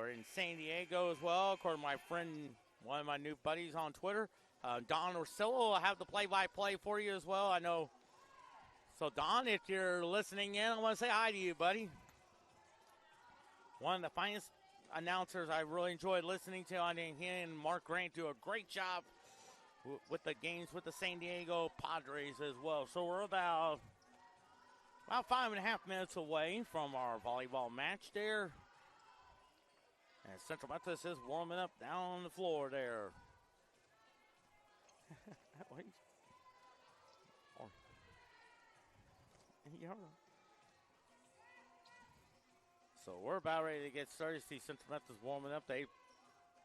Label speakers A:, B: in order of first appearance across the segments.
A: or in San Diego as well. Of course, my friend, one of my new buddies on Twitter, Don Orsillo, will have the play-by-play for you as well. I know. So, Don, if you're listening in, I want to say hi to you, buddy. One of the finest announcers I really enjoyed listening to. I think he and Mark Grant do a great job with the games with the San Diego Padres as well. So we're about 5.5 minutes away from our volleyball match there. And Central Methodist is warming up down on the floor there. So we're about ready to get started. See Central Methodist warming up. They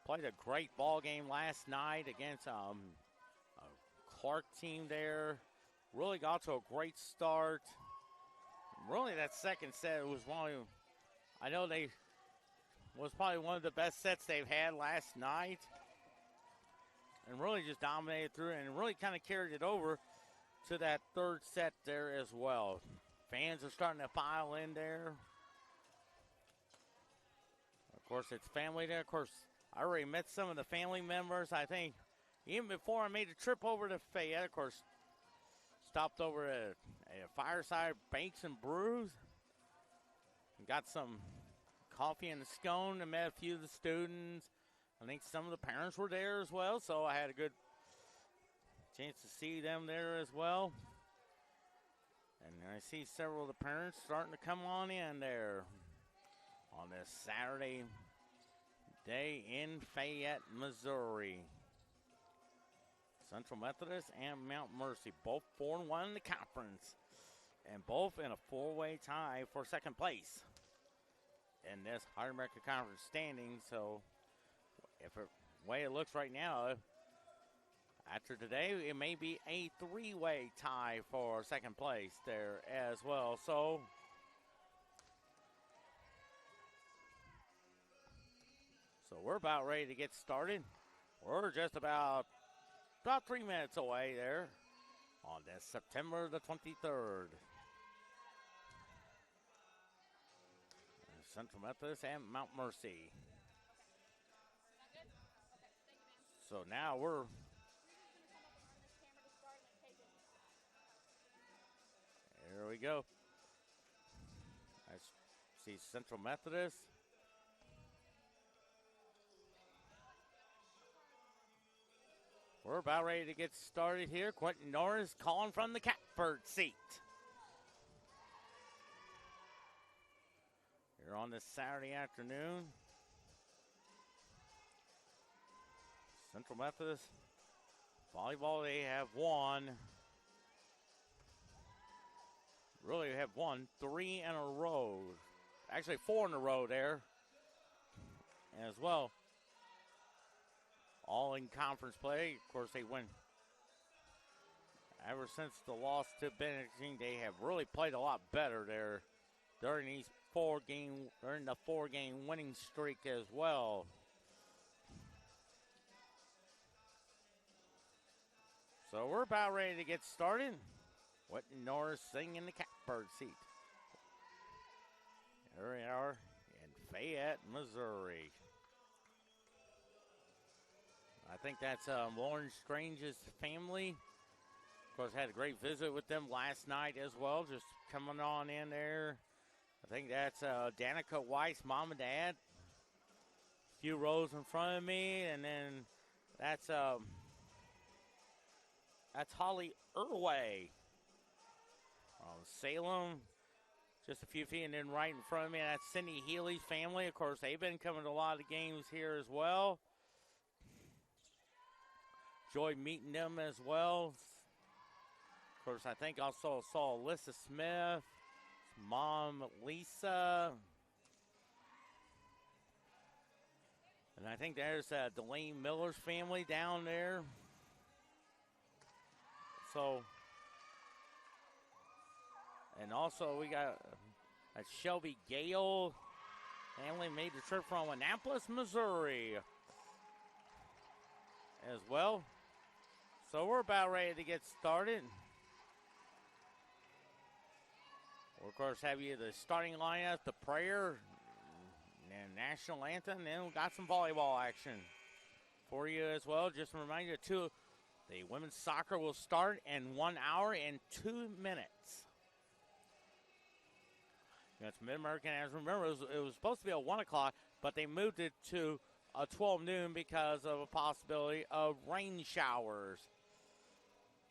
A: played a great ball game last night against a Clark team there. Really got to a great start. Really, that second set was was probably one of the best sets they've had last night. And really just dominated through it and really kind of carried it over to that third set there as well. Fans are starting to pile in there. Of course, it's family there. Of course, I already met some of the family members. I think even before I made a trip over to Fayette, of course, stopped over at a Fireside Bakes and Brews. And got some coffee and a scone and met a few of the students. I think some of the parents were there as well, so I had a good chance to see them there as well. And I see several of the parents starting to come on in there on this Saturday day in Fayette, Missouri. Central Methodist and Mount Mercy, both 4-1 in the conference, and both in a four-way tie for second place in this Higher America Conference standing. So, if the way it looks right now, after today, it may be a three-way tie for second place there as well. So, we're about ready to get started. We're just about 3 minutes away there on this September the 23rd. Central Methodist and Mount Mercy. So now we're there we go. I see Central Methodist. We're about ready to get started here. Quentin Norris calling from the catbird seat. Here on this Saturday afternoon. Central Methodist volleyball, they have won. Really have won 3 in a row. Actually 4 in a row there as well. All in conference play. Of course, they win. Ever since the loss to Benedictine, they have really played a lot better there during the 4-game winning streak as well. So we're about ready to get started. Whitney Norris sitting in the catbird seat. Here we are in Fayette, Missouri. I think that's Lauren Strange's family. Of course, had a great visit with them last night as well, just coming on in there. I think that's Danica Weiss, mom and dad. A few rows in front of me, and then that's Holly Irway from Salem. Just a few feet, and then right in front of me, that's Cindy Healy's family. Of course, they've been coming to a lot of games here as well. Enjoyed meeting them as well. Of course, I think also saw Alyssa Smith, mom Lisa. And I think there's Delane Miller's family down there. So, and also we got a Shelby Gale family made the trip from Annapolis, Missouri as well. So we're about ready to get started. We'll, of course, have you the starting lineup, the prayer, and and national anthem, and then we got some volleyball action for you as well. Just a reminder, too, the women's soccer will start in 1 hour and 2 minutes. That's Mid-American. As remember, it was supposed to be at 1 o'clock, but they moved it to 12 noon because of a possibility of rain showers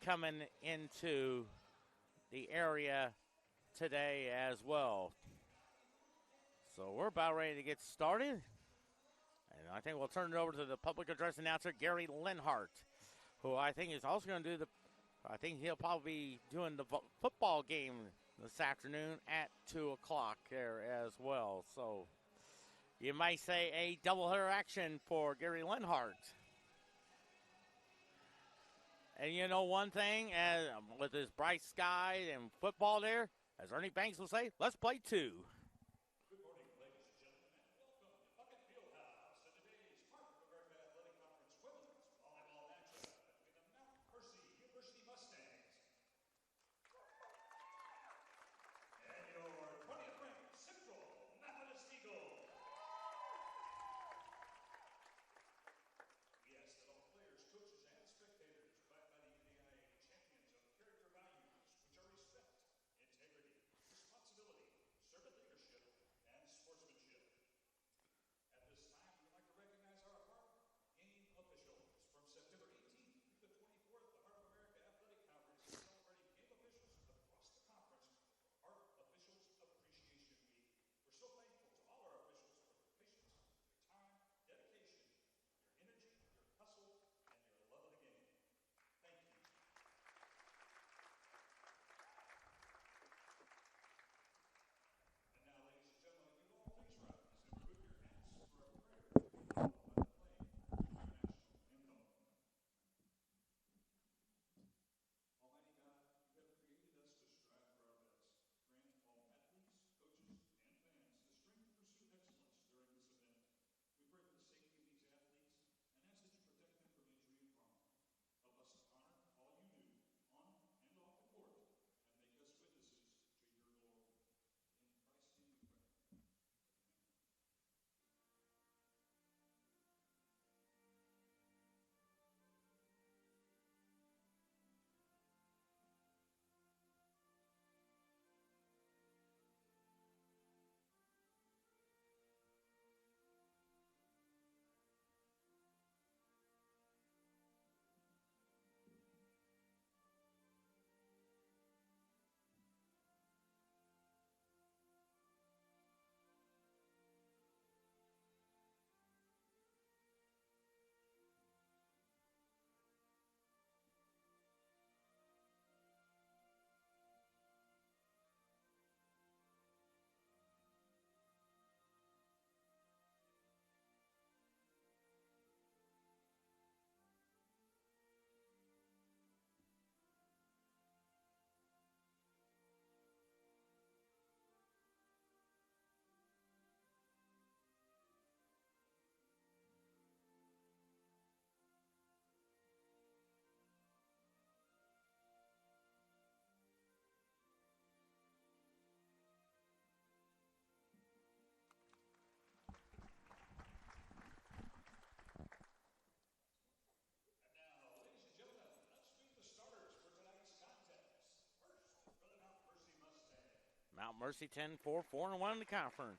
A: coming into the area today as well. So we're about ready to get started. And I think we'll turn it over to the public address announcer, Gary Lenhart, who I think is also going to do I think he'll probably be doing the football game this afternoon at 2 o'clock there as well. So you might say a doubleheader action for Gary Lenhart. And you know one thing, with this bright sky and football there, as Ernie Banks will say, let's play two. Mount Mercy 10-4, 4-1 in the conference.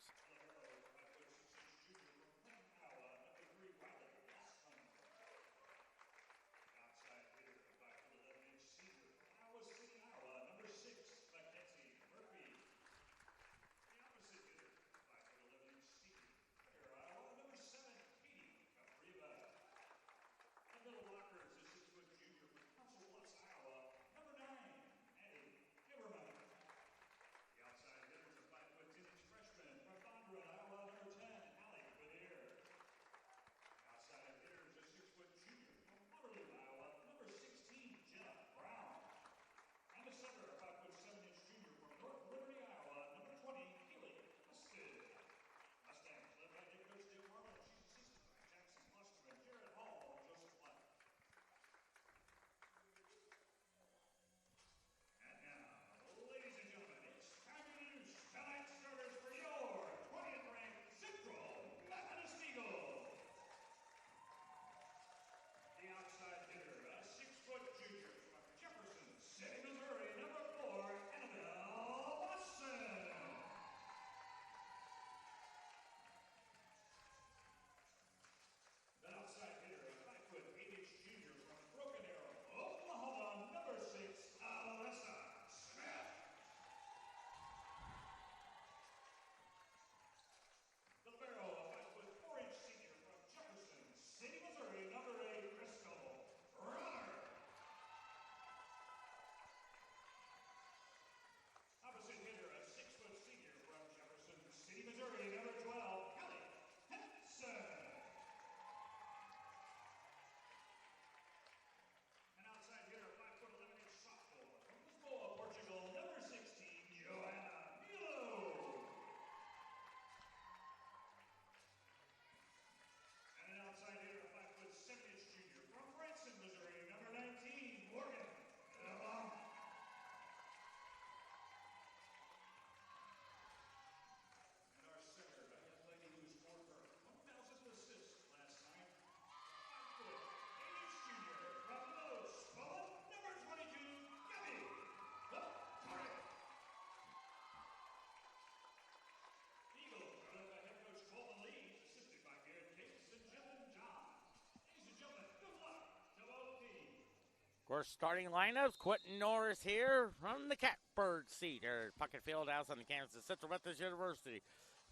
A: We're starting lineups. Quentin Norris here from the Catbird seat. Puckett Fieldhouse on the campus of Central Methodist University.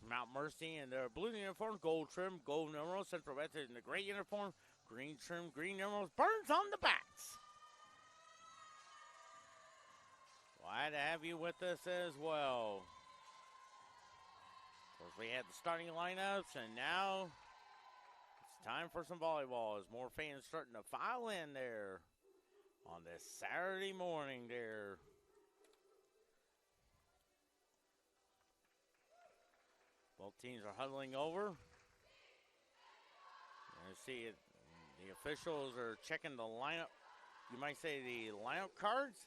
A: Mount Mercy in their blue uniform, gold trim, gold numerals. Central Methodist in the gray uniform, green trim, green numerals. Burns on the backs. Glad to have you with us as well. Of course, we had the starting lineups, and now it's time for some volleyball as more fans starting to file in there on this Saturday morning there. Both teams are huddling over. You see it, the officials are checking the lineup. You might say the lineup cards,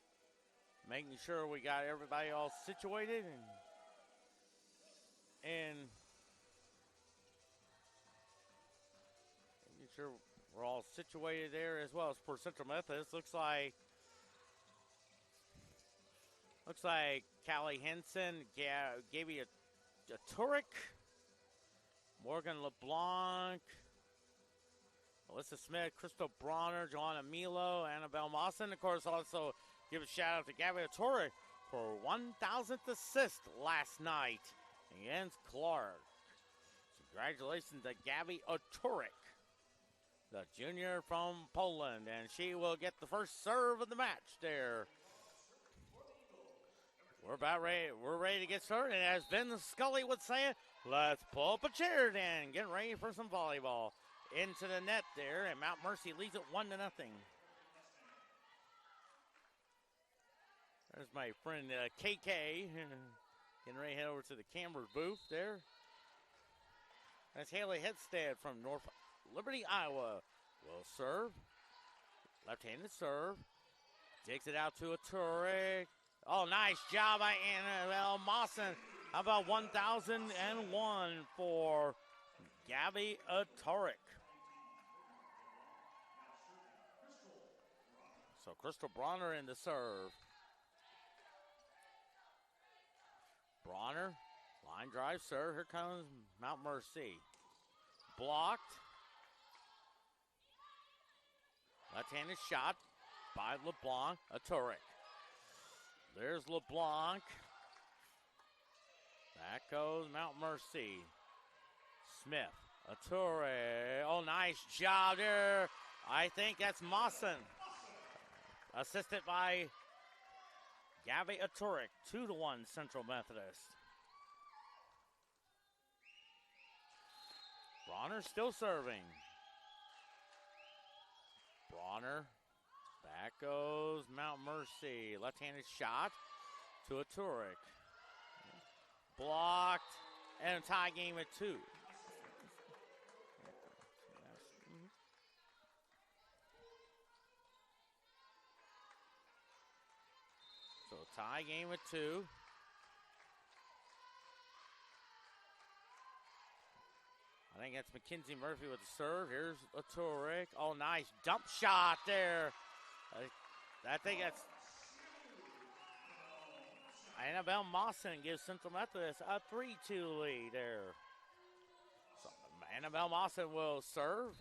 A: making sure we got everybody all situated and making sure we're all situated there as well as for Central Methodist. Looks like Callie Henson, Gaby Turek, Morgan LeBlanc, Alyssa Smith, Crystal Bronner, Joanna Milo, Annabelle Mawson. Of course, also give a shout out to Gaby Turek for 1,000th assist last night against Clark. Congratulations to Gaby Turek, the junior from Poland, and she will get the first serve of the match there. We're about ready. We're ready to get started. And as Ben Scully would say, let's pull up a chair then. Getting ready for some volleyball. Into the net there, and Mount Mercy leads it 1-0. There's my friend KK. Getting ready to head over to the camera booth there. That's Haley Headstead from North Liberty, Iowa. Will serve. Left-handed serve. Takes it out to a Turek. Oh, nice job by Annabelle Mawson. How about 1,001 for Gaby Turek? So Crystal Bronner in the serve. Bronner, line drive serve. Here comes Mount Mercy. Blocked. Left-handed shot by LeBlanc, a Turek. There's LeBlanc. Back goes Mount Mercy. Smith, a Turek. Oh, nice job there. I think that's Mawson. Assisted by Gaby Turek, 2-1 Central Methodist. Bronner still serving. Bronner, back goes Mount Mercy. Left-handed shot to a Turek. Blocked, and a tie game at 2. So tie game at 2. I think that's Mackenzie Murphy with the serve. Here's a Turek. Oh, nice dump shot there. I think that's Annabelle Mawson gives Central Methodist a 3-2 lead there. So Annabelle Mawson will serve.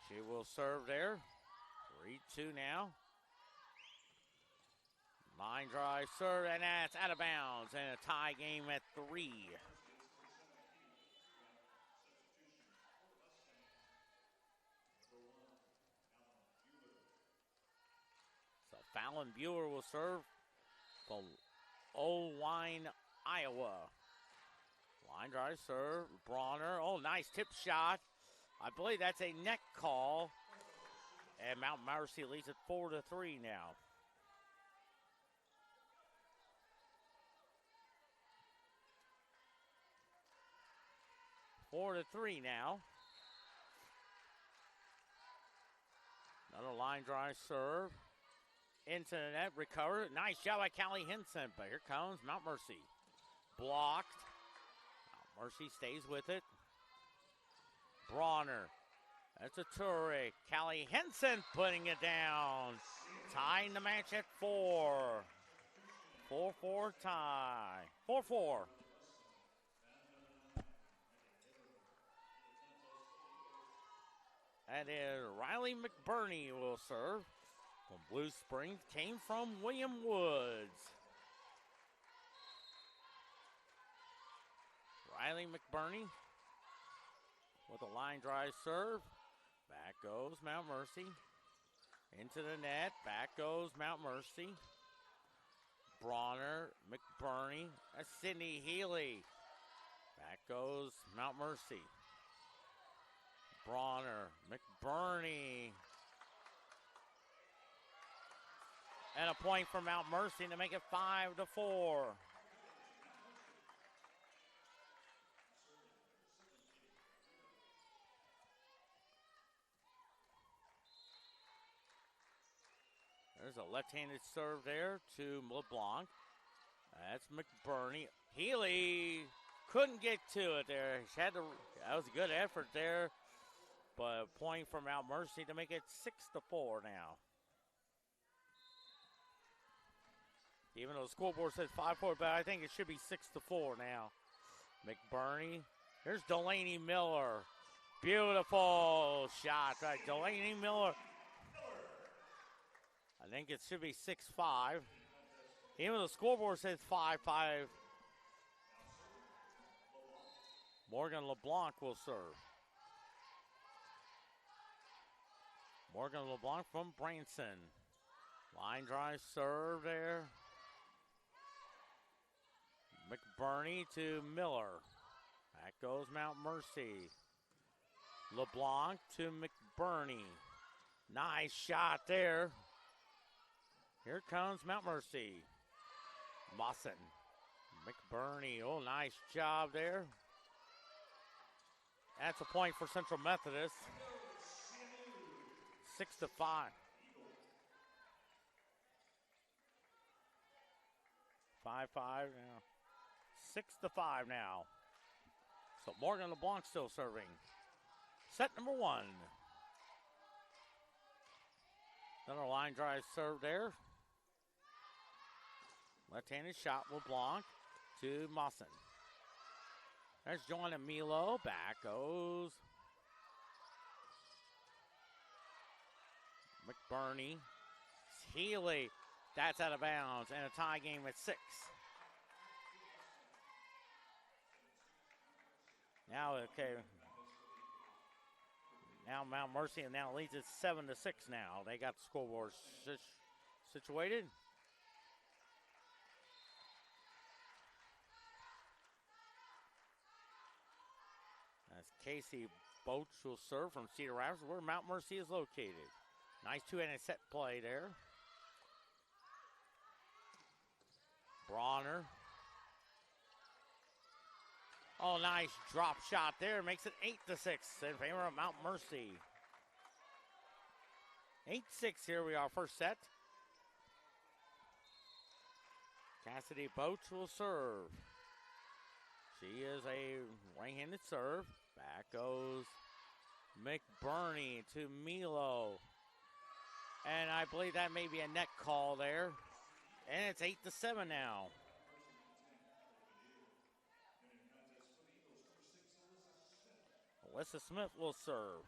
A: She will serve there. 3-2 now. Line drive serve, and that's out of bounds. And a tie game at 3. So Fallon Bueller will serve for Owine, Iowa. Line drive serve, Bronner. Oh, nice tip shot. I believe that's a net call. And Mount Mercy leads it 4-3 now. Four to 3 now. Another line drive serve. Into the net, recover. Nice job by Callie Henson, but here comes Mount Mercy. Blocked. Mount Mercy stays with it. Bronner. That's a Turek. Callie Henson putting it down. Tying the match at 4. 4-4 tie. 4-4. That is Riley McBurney will serve. From Blue Springs came from William Woods. Riley McBurney with a line drive serve. Back goes Mount Mercy. Into the net. Back goes Mount Mercy. Bronner, McBurney. That's Sydney Healy. Back goes Mount Mercy. Bronner, McBurney. And a point for Mount Mercy to make it 5-4. There's a left-handed serve there to LeBlanc. That's McBurney. Healy couldn't get to it there. That was a good effort there. But a point for Mount Mercy to make it 6-4 now. Even though the scoreboard says 5-4, but I think it should be 6-4 now. McBurney. Here's Delaney Miller. Beautiful shot. Right, Delaney Miller. I think it should be 6-5. Even though the scoreboard says 5-5. Morgan LeBlanc will serve. Morgan LeBlanc from Branson. Line drive serve there. McBurney to Miller. Back goes Mount Mercy. LeBlanc to McBurney. Nice shot there. Here comes Mount Mercy. Mawson. McBurney. Oh, nice job there. That's a point for Central Methodist. 6-5. 5-5 now. 6-5 now. So Morgan LeBlanc still serving. Set number 1. Another line drive serve there. Left-handed shot, LeBlanc to Mawson. There's John and Milo. Back goes McBurney. Healy. That's out of bounds. And a tie game at 6. Now, okay. Now Mount Mercy and now leads it 7-6 now. They got the scoreboard situated. As Casey Boats will serve from Cedar Rapids, where Mount Mercy is located. Nice two-handed set play there. Bronner. Oh, nice drop shot there. Makes it 8-6 in favor of Mount Mercy. 8-6 here we are, first set. Cassidy Boats will serve. She is a right-handed serve. Back goes McBurney to Milo. And I believe that may be a net call there. And it's 8-7 now. Alyssa Smith will serve.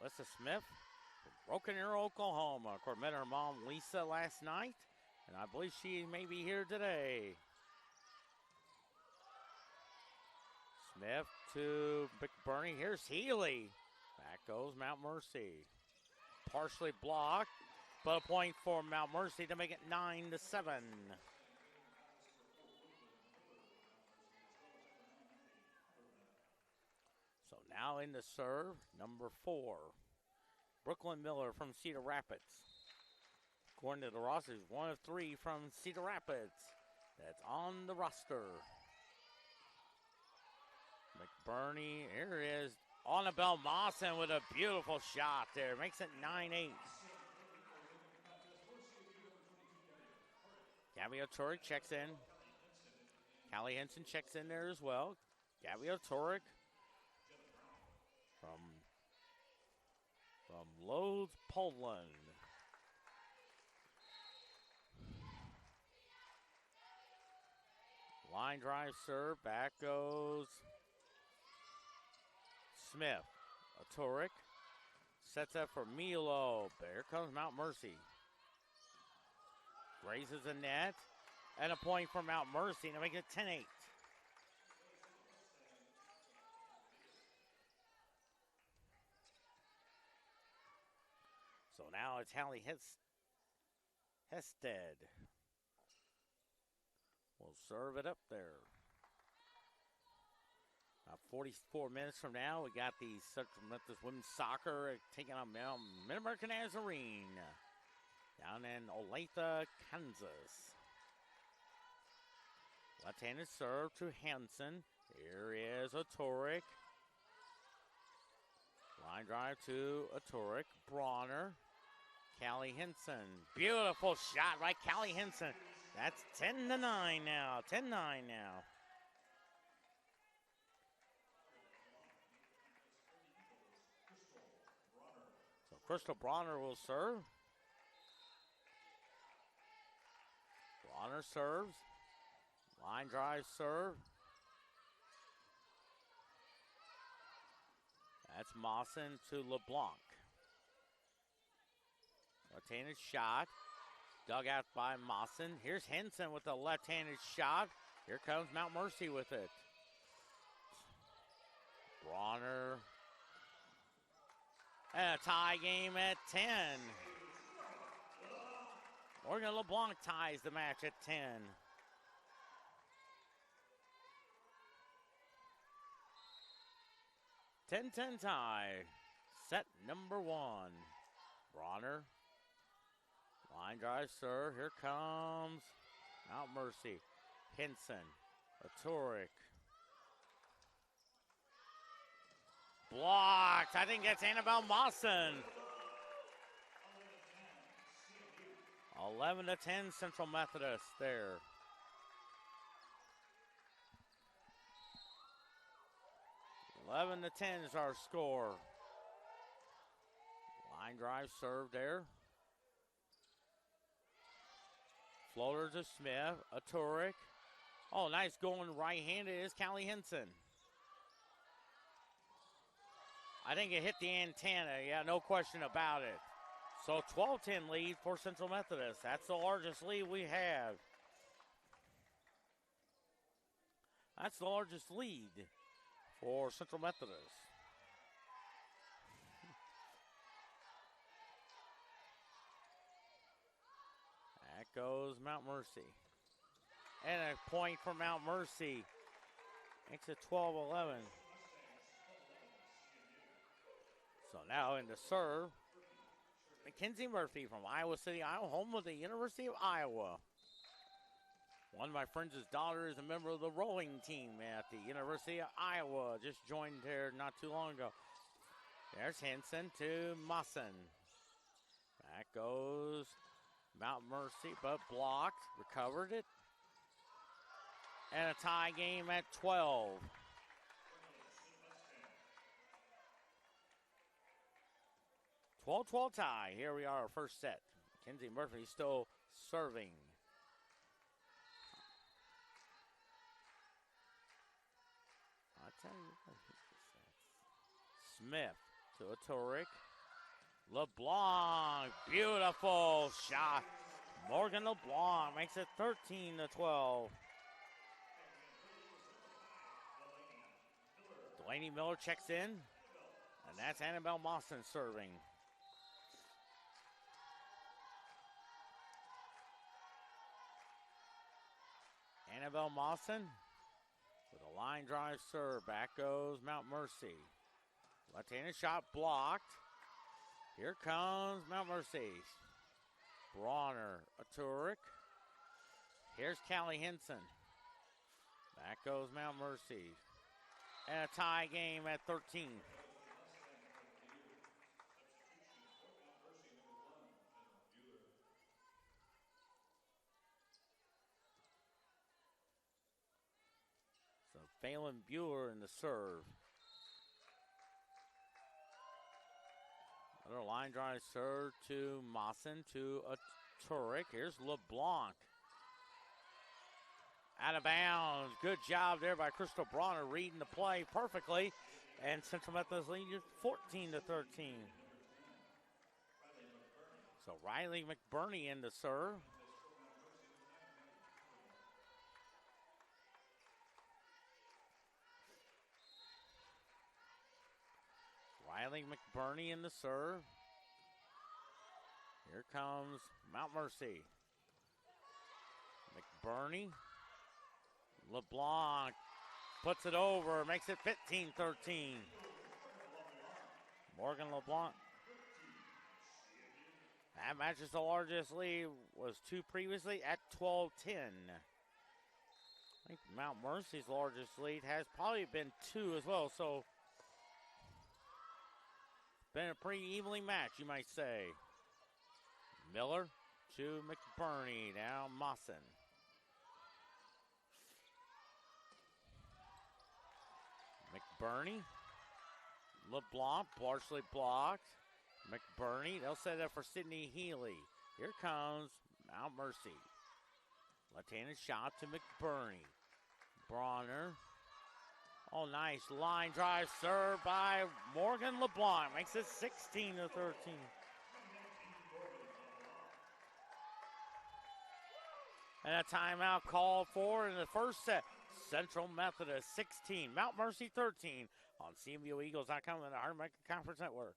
A: Alyssa Smith from Broken Arrow, Oklahoma. Of course, met her mom, Lisa, last night. And I believe she may be here today. Smith to McBurney. Here's Healy. Back goes Mount Mercy. Partially blocked, but a point for Mount Mercy to make it 9-7. So now in the serve, number 4. Brooklyn Miller from Cedar Rapids. According to the roster, is 1 of 3 from Cedar Rapids. That's on the roster. McBurney, here is Annabelle Mawson with a beautiful shot there. Makes it 9-8. Gabby O'Torek checks in. Callie Henson checks in there as well. Gabby O'Torek from Lowe's, Poland. Line drive serve. Back goes Smith. Turek sets up for Milo. There comes Mount Mercy. Raises the net. And a point for Mount Mercy to make it 10-8. So now it's Hallie Hested. We'll serve it up there. About 44 minutes from now, we got the Central Methodist Women's Soccer taking on Mid-American Nazarene down in Olathe, Kansas. Left-handed serve to Hansen. Here is Turek. Line drive to Turek. Bronner. Callie Henson. Beautiful shot by Callie Henson. That's 10-9 now. 10-9 now. So Crystal Bronner will serve. Bronner serves. Line drive serve. That's Mawson to LeBlanc. Left-handed shot. Dug out by Mawson. Here's Henson with a left-handed shot. Here comes Mount Mercy with it. Bronner. And a tie game at 10. Morgan LeBlanc ties the match at 10. Ten tie. Set number 1. Bronner. Line drive serve. Here comes Mount Mercy. Henson. Turek. Blocked. I think that's Annabelle Mawson. 11-10 Central Methodist there. 11-10 is our score. Line drive serve there. Floater to Smith. Turek. Oh, nice going right-handed is Callie Henson. I think it hit the antenna. Yeah, no question about it. So 12-10 lead for Central Methodist. That's the largest lead we have. That's the largest lead for Central Methodist. That goes Mount Mercy. And a point for Mount Mercy. Makes it 12-11. So now in the serve, Mackenzie Murphy from Iowa City, Iowa, home of the University of Iowa. One of my friends' daughter is a member of the rowing team at the University of Iowa. Just joined here not too long ago. There's Henson to Mawson. Back goes Mount Mercy, but blocked. Recovered it. And a tie game at 12. (12-12) tie. Here we are, our first set. Mackenzie Murphy still serving. I'll tell you what, Smith to Turek. LeBlanc, beautiful shot. Morgan LeBlanc makes it 13-12. Delaney Miller checks in, and that's Annabelle Mawson serving. Annabelle Mawson with a line drive serve. Back goes Mount Mercy. Left-handed shot blocked. Here comes Mount Mercy. Bronner, Turek. Here's Callie Henson. Back goes Mount Mercy. And a tie game at 13. So Phelan Bueller in the serve. Another line drive serve to Mawson to Turek. Here's LeBlanc. Out of bounds. Good job there by Crystal Bronner reading the play perfectly. And Central Methodist lead 14-13. So Riley McBurney in to serve. Riley McBurney in the serve. Here comes Mount Mercy. McBurney. LeBlanc puts it over, makes it 15-13. Morgan LeBlanc. That matches the largest lead, was 2 previously at 12-10. I think Mount Mercy's largest lead has probably been 2 as well, so been a pretty evenly matched, you might say. Miller to McBurney, now Mawson. McBurney. LeBlanc, partially blocked. McBurney, they'll set it up for Sydney Healy. Here comes Mount Mercy. Left-handed shot to McBurney. Bronner. Oh, nice line drive serve by Morgan LeBlanc. Makes it 16-13. And a timeout called for in the first set. Central Methodist 16, Mount Mercy 13 on CMUEagles.com and the Hard American Conference Network.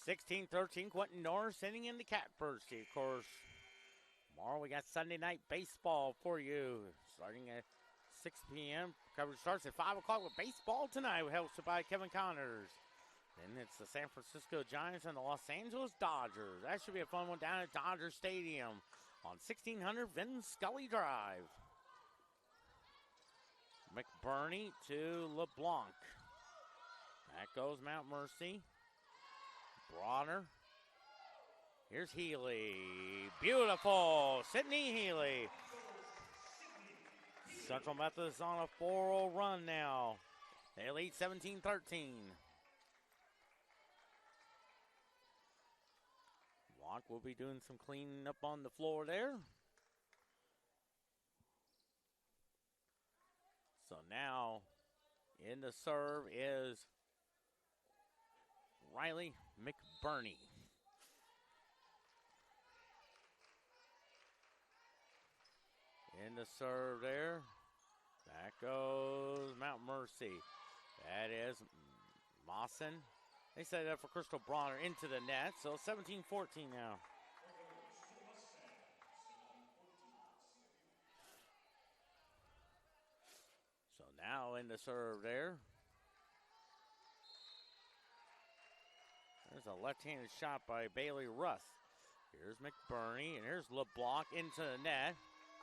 A: (16-13), Quentin Norris sending in the Catbirds. Of course, tomorrow we got Sunday night baseball for you, starting at 6 p.m. Coverage starts at 5 o'clock with baseball tonight, hosted by Kevin Connors. Then it's the San Francisco Giants and the Los Angeles Dodgers. That should be a fun one down at Dodger Stadium on 1600 Vin Scully Drive. McBurney to LeBlanc. That goes Mount Mercy. Bronner. Here's Healy. Beautiful. Sydney Healy. Central Methodist on a 4-0 run now. They lead 17-13. Blanc will be doing some cleaning up on the floor there. So now in the serve is Riley McBurney. In the serve there. That goes Mount Mercy. That is Mawson. They set it up for Crystal Bronner into the net. So 17-14 now. So now in the serve there. There's a left-handed shot by Bailey Russ. Here's McBurney, and here's LeBlanc into the net.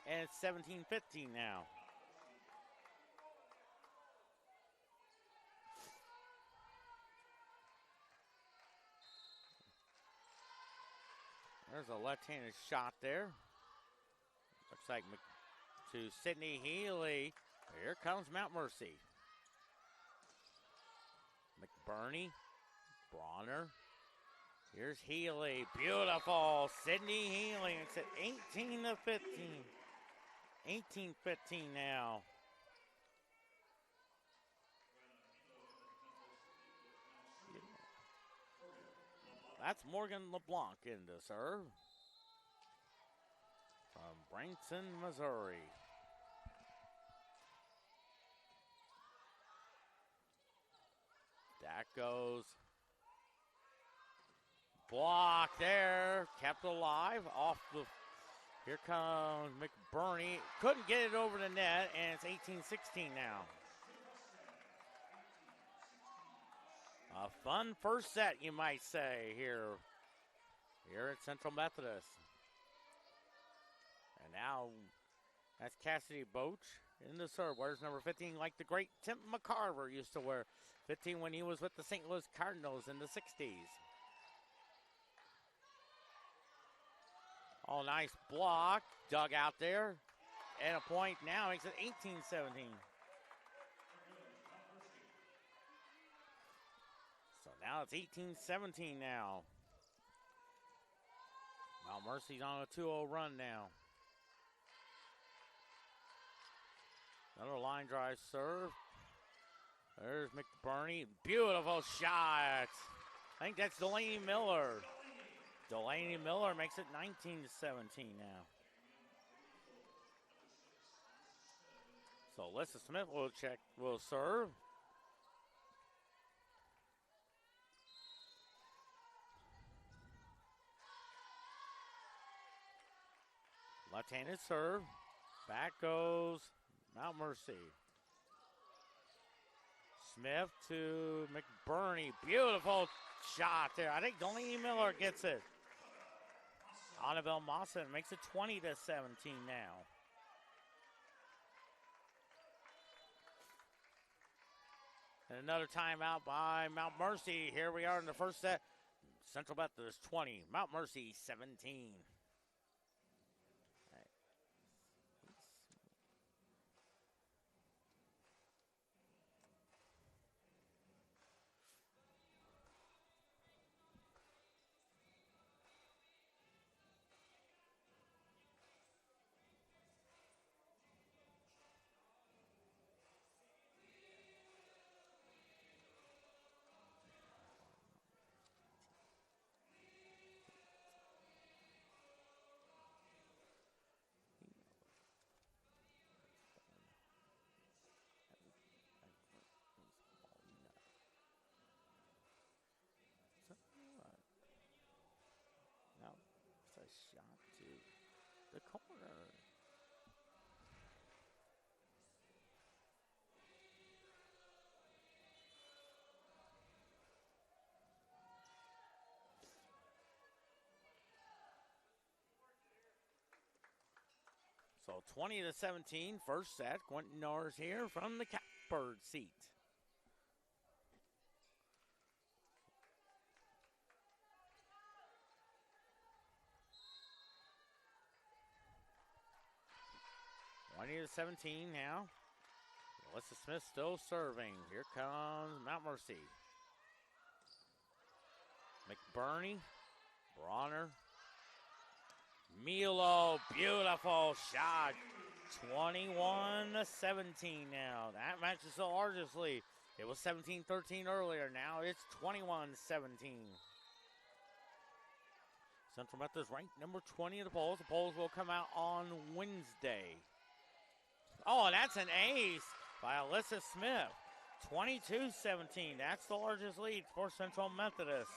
A: And it's 17-15 now. There's a left-handed shot there. Looks like to Sydney Healy. Here comes Mount Mercy. McBurney. Bronner. Here's Healy. Beautiful. Sydney Healy. It's at 18-15. 18-15 now. That's Morgan LeBlanc in the serve. From Branson, Missouri. That goes. Block there. Kept alive. Off the. Here comes McBurney. Couldn't get it over the net, and it's 18-16 now. A fun first set, you might say, here at Central Methodist. And now that's Cassidy Boach in the serve. Wears number 15 like the great Tim McCarver used to wear 15 when he was with the St. Louis Cardinals in the 60s. Oh, nice block. Dug out there. And a point now makes it 18-17. So now it's 18-17 now. Mount Mercy's on a 2-0 run now. Another line drive serve. There's McBurney. Beautiful shot. I think that's Delaney Miller. Delaney Miller makes it 19-17 now. So Alyssa Smith will serve. Left-handed serve. Back goes Mount Mercy. Smith to McBurney. Beautiful shot there. I think Delaney Miller gets it. Annabelle Mawson makes it 20-17 now. And another timeout by Mount Mercy. Here we are in the first set. Central Methodist 20, Mount Mercy 17. Shot to the corner. So 20-17, first set. Quentin Norris here from the catbird seat. To 17 now. Alyssa Smith still serving. Here comes Mount Mercy. McBurney, Bronner, Milo, beautiful shot. 21-17 now. That match is the largest lead. It was 17-13 earlier. Now it's 21-17. Central Methodist ranked number 20 in the polls. The polls will come out on Wednesday. Oh, that's an ace by Alyssa Smith. 22-17. That's the largest lead for Central Methodist.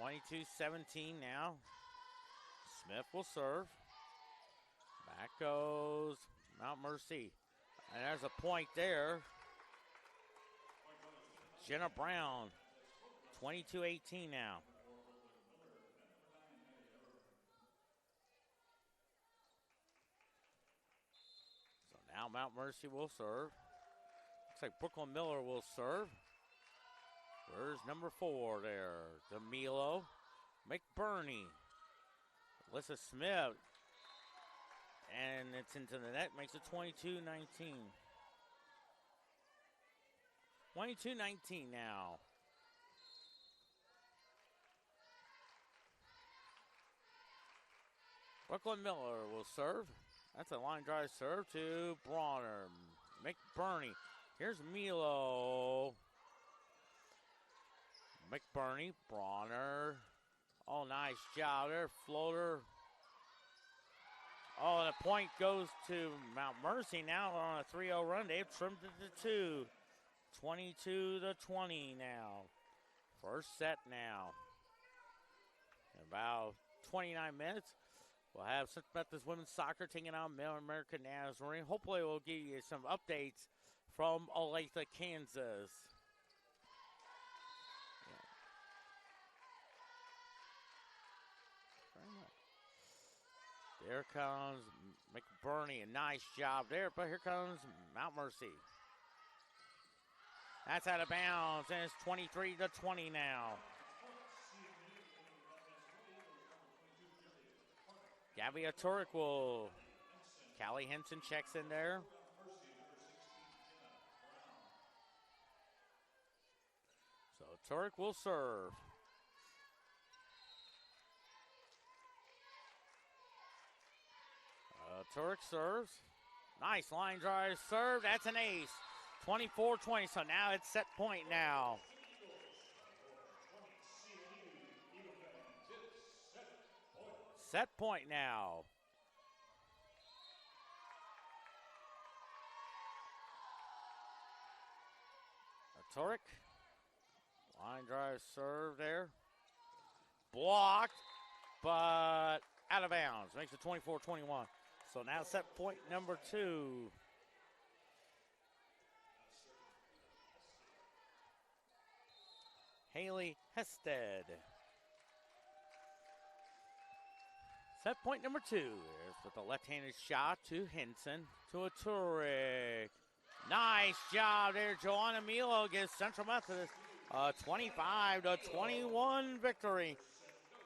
A: (22-17) now. Smith will serve. Back goes Mount Mercy. And there's a point there. Jenna Brown. 22-18 now. Now Mount Mercy will serve. Looks like Brooklyn Miller will serve. Where's number 4 there? DeMilo. McBurney. Alyssa Smith. And it's into the net. Makes it 22-19. 22-19 now. Brooklyn Miller will serve. That's a line drive serve to Bronner. McBurney. Here's Milo. McBurney, Bronner. Oh, nice job there. Floater. Oh, the point goes to Mount Mercy now on a 3-0 run. They've trimmed it to 2. 22-20 now. First set now. In about 29 minutes, we'll have Central Methodist women's soccer taking on Mid-America Nazarene. Hopefully, we'll give you some updates from Olathe, Kansas. There comes McBurney. A nice job there, but here comes Mount Mercy. That's out of bounds, and it's 23-20 now. Gabby Turek will. Callie Henson checks in there. So Turek will serve. Turek serves. Nice line drive serve. That's an ace. 24-20. So now it's set point now. Set point now. Turek. Line drive serve there. Blocked, but out of bounds. Makes it 24-21. So now set point number 2. Haley Hested. Set point number 2 is with the left-handed shot to Henson, to a Turek. Nice job there. Joanna Milo gives Central Methodist a 25-21 victory.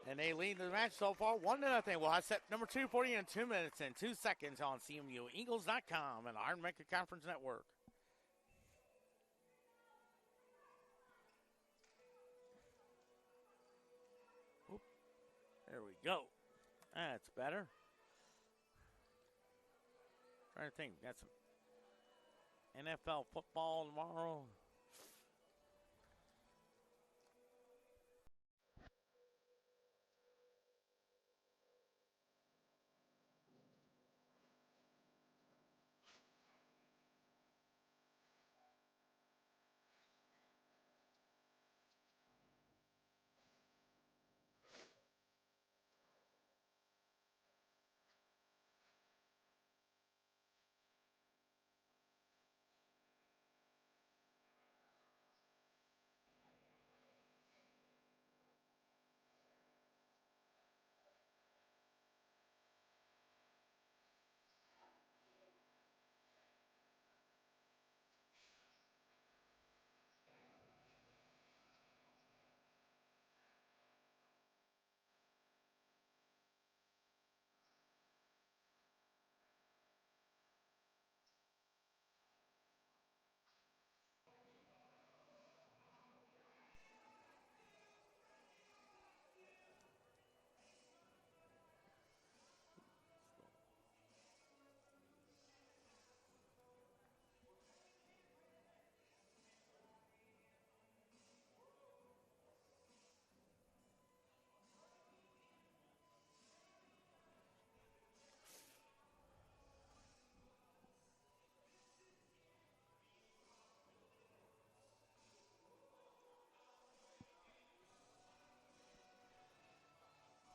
A: And they lead the match so far 1-0. We'll have set number 2 for you in 2 minutes and 2 seconds on CMUEagles.com and Iron Maker Conference Network. Oop. There we go. That's better. Trying to think. Got some NFL football tomorrow.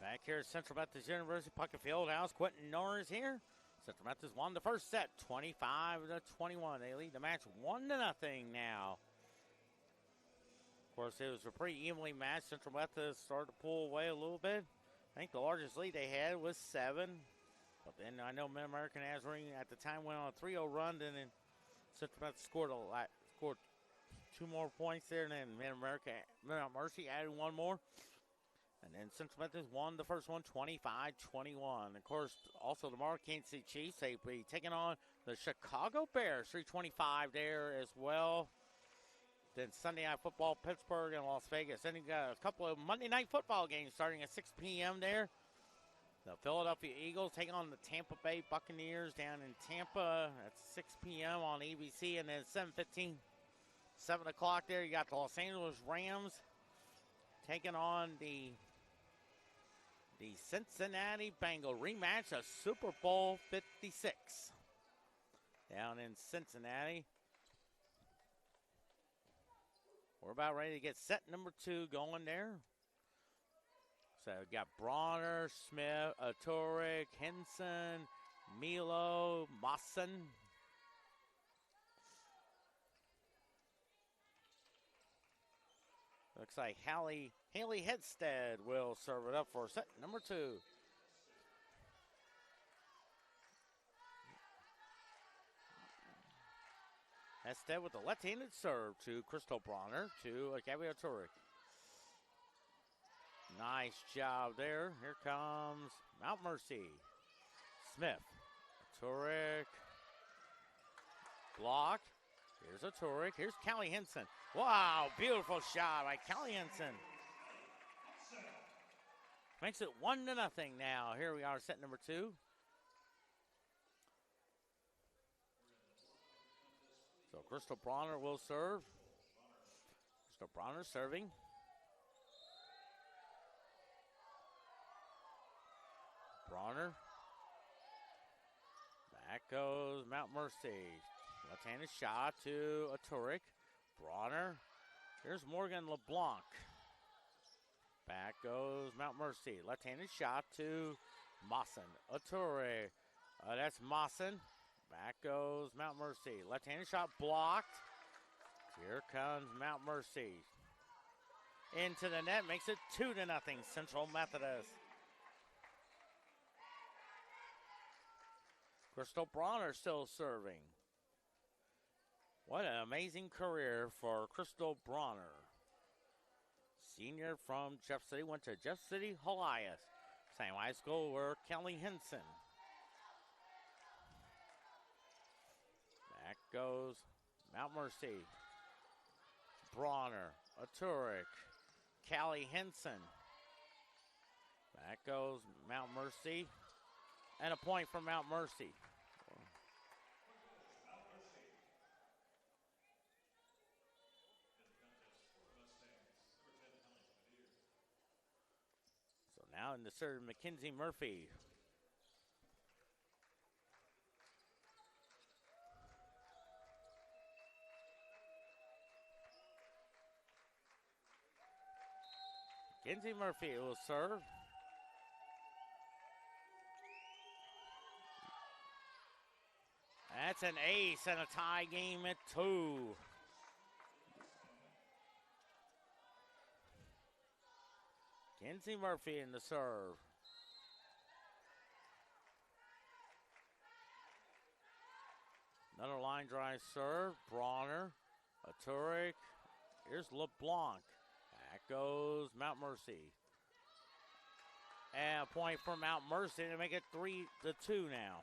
A: Back here at Central Methodist University, Puckett Fieldhouse. Quentin Norris here. Central Methodist won the first set, 25-21. They lead the match 1-0 now. Of course, it was a pretty evenly matched. Central Methodist started to pull away a little bit. I think the largest lead they had was 7. But then I know Mid-America Nazarene at the time went on a 3-0 run. And then Central Methodist scored 2 more points there. And then Mid-America, Mount Mercy added 1 more. And then Central Methodist won the first one, 25-21. Of course, also tomorrow, Kansas City Chiefs, they'll be taking on the Chicago Bears, 3:25 there as well. Then Sunday Night Football, Pittsburgh and Las Vegas. Then you got a couple of Monday Night Football games starting at 6 p.m. there. The Philadelphia Eagles taking on the Tampa Bay Buccaneers down in Tampa at 6 p.m. on ABC. And then 7 o'clock there, you got the Los Angeles Rams taking on the Cincinnati Bengal rematch of Super Bowl 56 down in Cincinnati. We're about ready to get set number 2 going there. So we got Bronner, Smith, Turek, Henson, Milo, Mawson. Looks like Haley Headstead will serve it up for set number 2. Headstead with the left-handed serve to Crystal Bronner to Gabrielle Turek. Nice job there. Here comes Mount Mercy. Smith. Turek. Block. Here's a Turek. Here's Callie Henson. Wow, beautiful shot by Callie Henson. Makes it 1-0 now. Here we are, set number 2. So Crystal Bronner will serve. Crystal Bronner serving. Bronner. Back goes Mount Mercy. Left-handed shot to Turek. Bronner. Here's Morgan LeBlanc. Back goes Mount Mercy. Left-handed shot to Mawson. Turek. That's Mawson. Back goes Mount Mercy. Left-handed shot blocked. Here comes Mount Mercy. Into the net. Makes it 2-0 Central Methodist. Crystal Bronner still serving. What an amazing career for Crystal Bronner. Senior from Jeff City, went to Jeff City Helias. Same high school where Kelly Henson. Back goes Mount Mercy. Bronner, Turek, Callie Henson. Back goes Mount Mercy. And a point for Mount Mercy. So now in the serve, Mackenzie Murphy. Mackenzie Murphy will serve. That's an ace and a tie game at 2. Kenzie Murphy in the serve. Another line drive serve. Bronner, Turek. Here's LeBlanc. Back goes Mount Mercy. And a point for Mount Mercy to make it 3-2 now.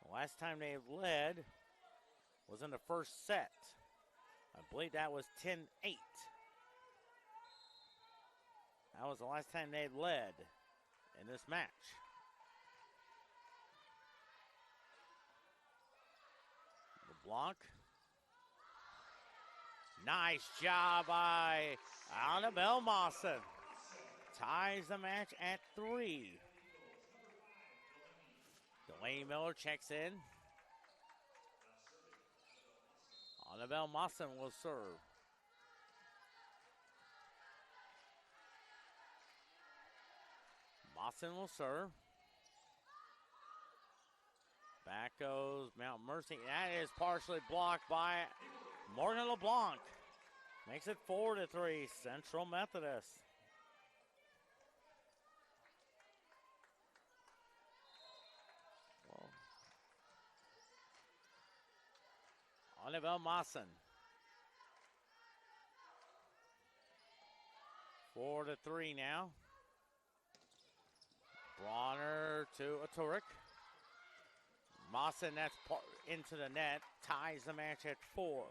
A: The last time they led was in the first set. I believe that was 10-8. That was the last time they led in this match. LeBlanc. Nice job by Annabelle Mawson. Ties the match at 3. Delaney Miller checks in. Annabelle Mawson will serve. Mawson will serve. Back goes Mount Mercy. That is partially blocked by Morgan LeBlanc. Makes it 4-3, Central Methodist. Annabelle Mawson. 4-3 now. Bronner to Turek. Mawson, that's into the net, ties the match at 4.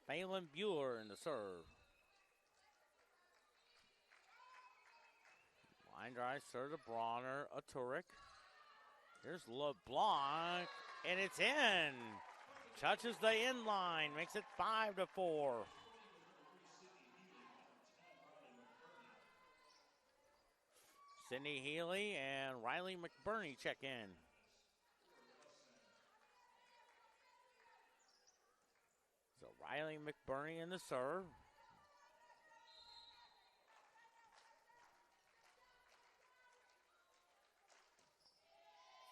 A: Phelan Bueller in the serve. Line drive, serve to Bronner, a Turek. Here's LeBlanc, and it's in. Touches the end line, makes it 5-4. Sydney Healy and Riley McBurney check in. So Riley McBurney in the serve.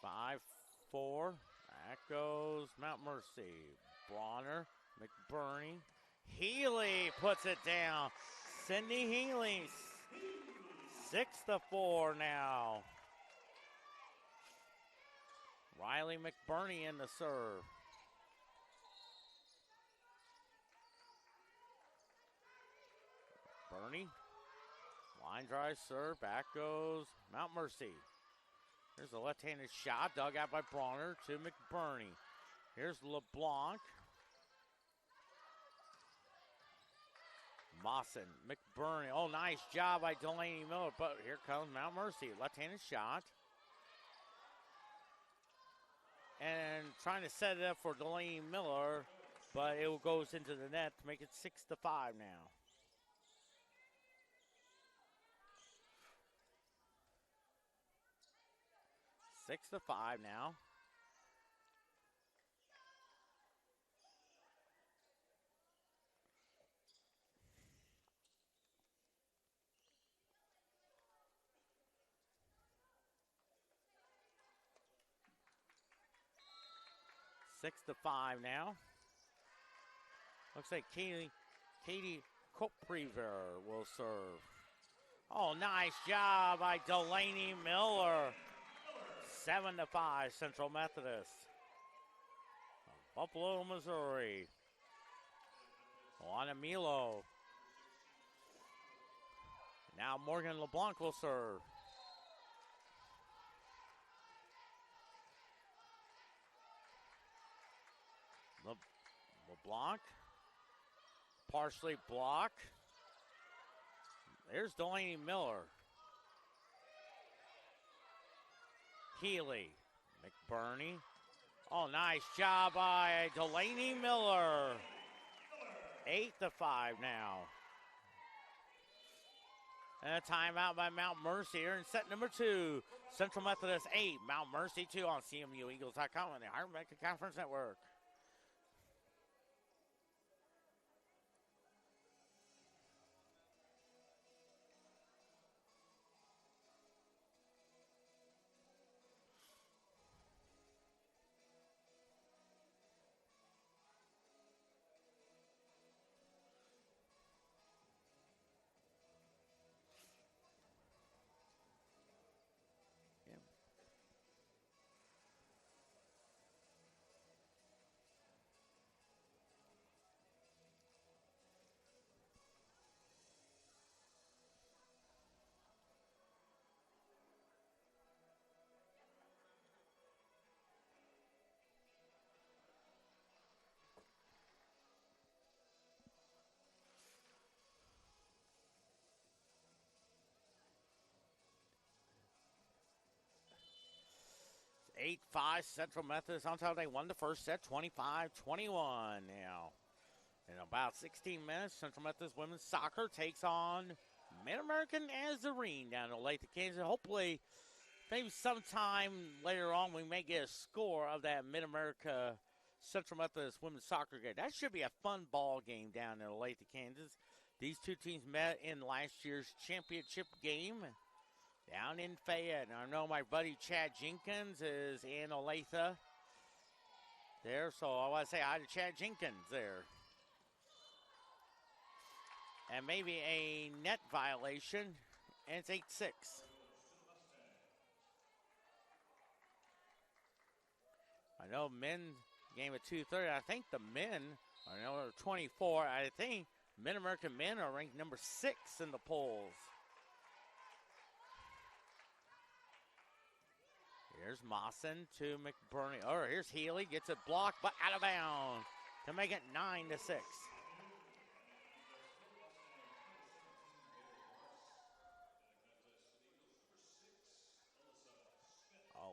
A: Five, 4. Back goes Mount Mercy. Bronner, McBurney. Healy puts it down. Sydney Healy, 6-4 now. Riley McBurney in the serve. Burney. Line drive serve. Back goes Mount Mercy. Here's a left-handed shot, dug out by Bronner to McBurney. Here's LeBlanc. Mawson, McBurney. Oh, nice job by Delaney Miller, but here comes Mount Mercy. Left-handed shot. And trying to set it up for Delaney Miller, but it goes into the net to make it 6-5 now. Six to 5 now. Six to 5 now. Looks like Katie Kopriver will serve. Oh, nice job by Delaney Miller. 7-5 Central Methodist. Buffalo, Missouri. Juana Milo. Now Morgan LeBlanc will serve. LeBlanc. Partially blocked. There's Delaney Miller. Healy, McBurney. Oh, nice job by Delaney Miller. 8-5 now. And a timeout by Mount Mercy here in set number 2. Central Methodist 8, Mount Mercy 2 on CMUEagles.com and the Iron American Conference Network. Eight, 5 Central Methodist on top. They won the first set, 25-21 now. In about 16 minutes, Central Methodist women's soccer takes on Mid-American Nazarene down in Olathe, Kansas. Hopefully, maybe sometime later on, we may get a score of that Mid-America Central Methodist women's soccer game. That should be a fun ball game down in Olathe, Kansas. These two teams met in last year's championship game down in Fayette. I know my buddy Chad Jenkins is in Olathe there, so I want to say hi to Chad Jenkins there. And maybe a net violation, and it's 8-6. I know men game at 2:30. I think the men are 24. I think Mid-American men are ranked number 6 in the polls. Here's Mawson to McBurney. Oh, here's Healy. Gets it blocked, but out of bounds to make it 9-6.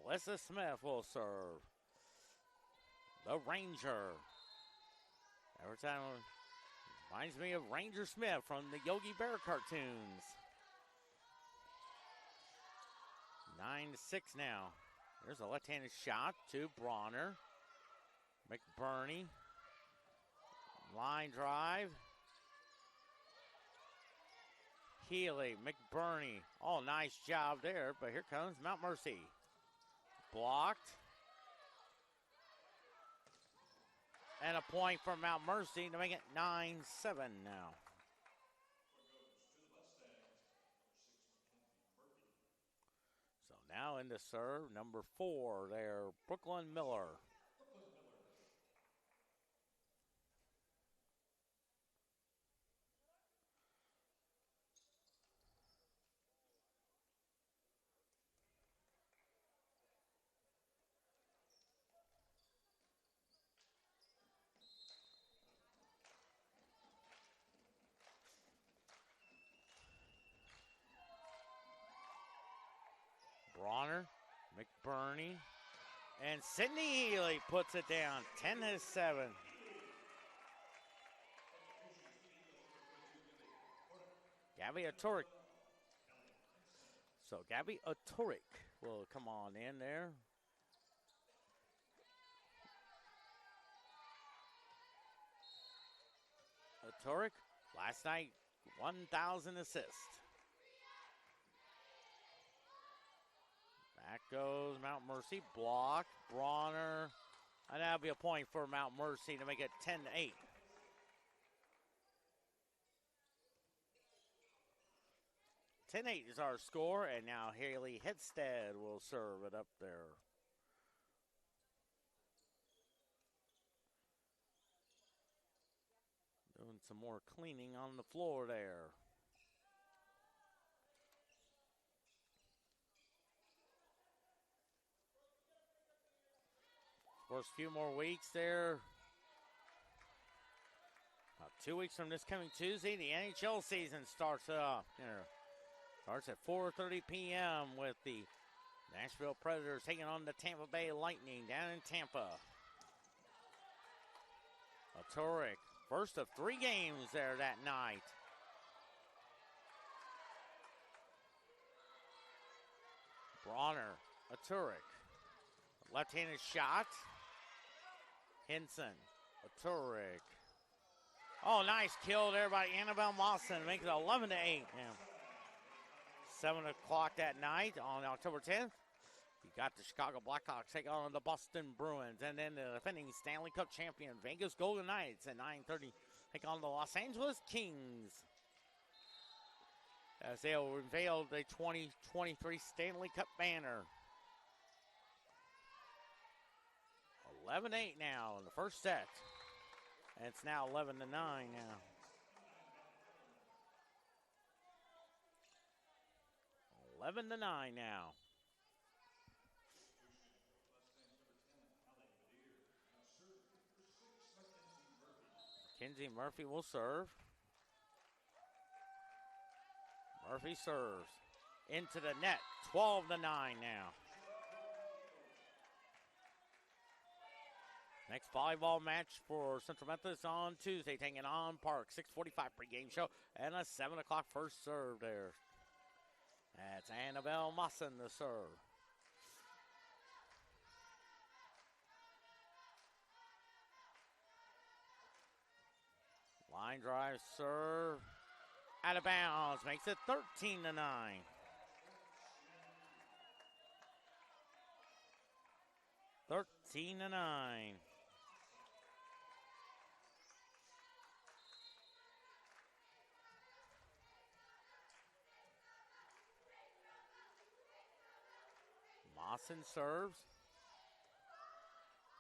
A: Alyssa Smith will serve. The Ranger. Every time reminds me of Ranger Smith from the Yogi Bear cartoons. 9-6 now. There's a left-handed shot to Bronner. McBurney. Line drive. Healy, McBurney. Oh, nice job there, but here comes Mount Mercy. Blocked. And a point for Mount Mercy to make it 9-7 now. So now in the serve, number 4 there, Brooklyn Miller. Bronner, McBurney, and Sydney Healy puts it down, 10-7. Gabby Otoric. So Gabby Otoric will come on in there. Otoric, last night, 1,000 assists. Back goes Mount Mercy, block, Bronner, and that'll be a point for Mount Mercy to make it 10-8. Is our score, and now Haley Hedstead will serve it up there. Doing some more cleaning on the floor there. First few more weeks there. About 2 weeks from this coming Tuesday, the NHL season starts up. Starts at 4:30 p.m. with the Nashville Predators taking on the Tampa Bay Lightning down in Tampa. Otoric, first of 3 games there that night. Bronner, Otoric, left-handed shot. Henson, Otoric. Oh, nice kill there by Annabelle Mawson, making it 11-8 now. 7 o'clock that night on October 10th. You got the Chicago Blackhawks take on the Boston Bruins. And then the defending Stanley Cup champion Vegas Golden Knights at 9:30 take on the Los Angeles Kings. As they will unveil the 2023 Stanley Cup banner. 11-8 now in the first set. And it's now 11-9 now. 11-9 now. Mackenzie Murphy will serve. Murphy serves into the net. 12-9 now. Next volleyball match for Central Methodist on Tuesday, taking on Park. 6:45 pregame show and a 7 o'clock first serve there. That's Annabelle Mawson to serve. Line drive serve. Out of bounds. Makes it 13-9. 13-9. Mawson serves.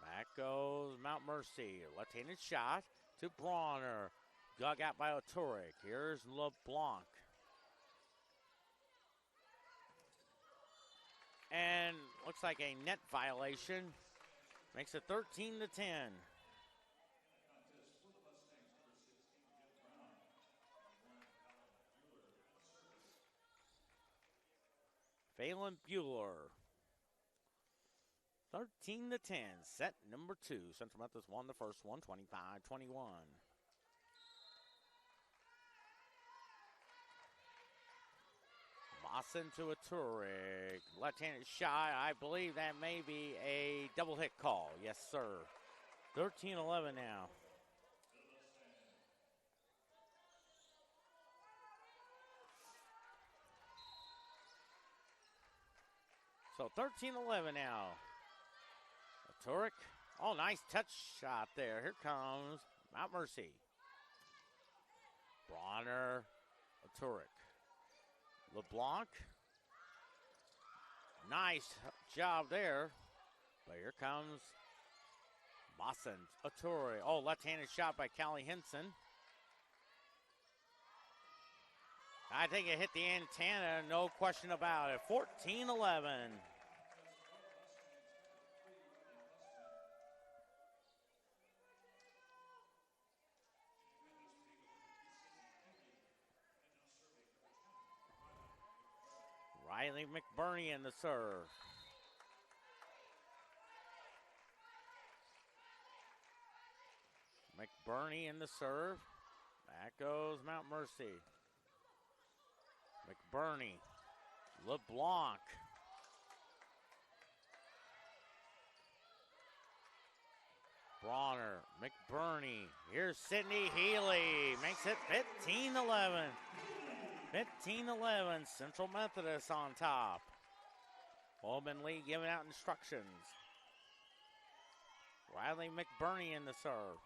A: Back goes Mount Mercy. Left-handed shot to Bronner. Dug out by Otoric. Here's LeBlanc. And looks like a net violation. Makes it 13-10. Phelan Bueller. 13-10, set number 2. Central Methodist won the first one, 25-21. Mawson to a Turek. Left-handed shot. I believe that may be a double hit call. Yes, sir. 13-11 now. So 13-11 now. A Turek. Oh, nice touch shot there. Here comes Mount Mercy. Bronner. A Turek. LeBlanc. Nice job there. But here comes Mawson. Attore. Oh, left-handed shot by Callie Henson. I think it hit the antenna, no question about it. 14-11. Riley McBurney in the serve. McBurney in the serve. Back goes Mount Mercy. McBurney. LeBlanc. Bronner. McBurney. Here's Sydney Healy. Makes it 15-11. 15-11. Central Methodist on top. Holman Lee giving out instructions. Riley McBurney in the serve.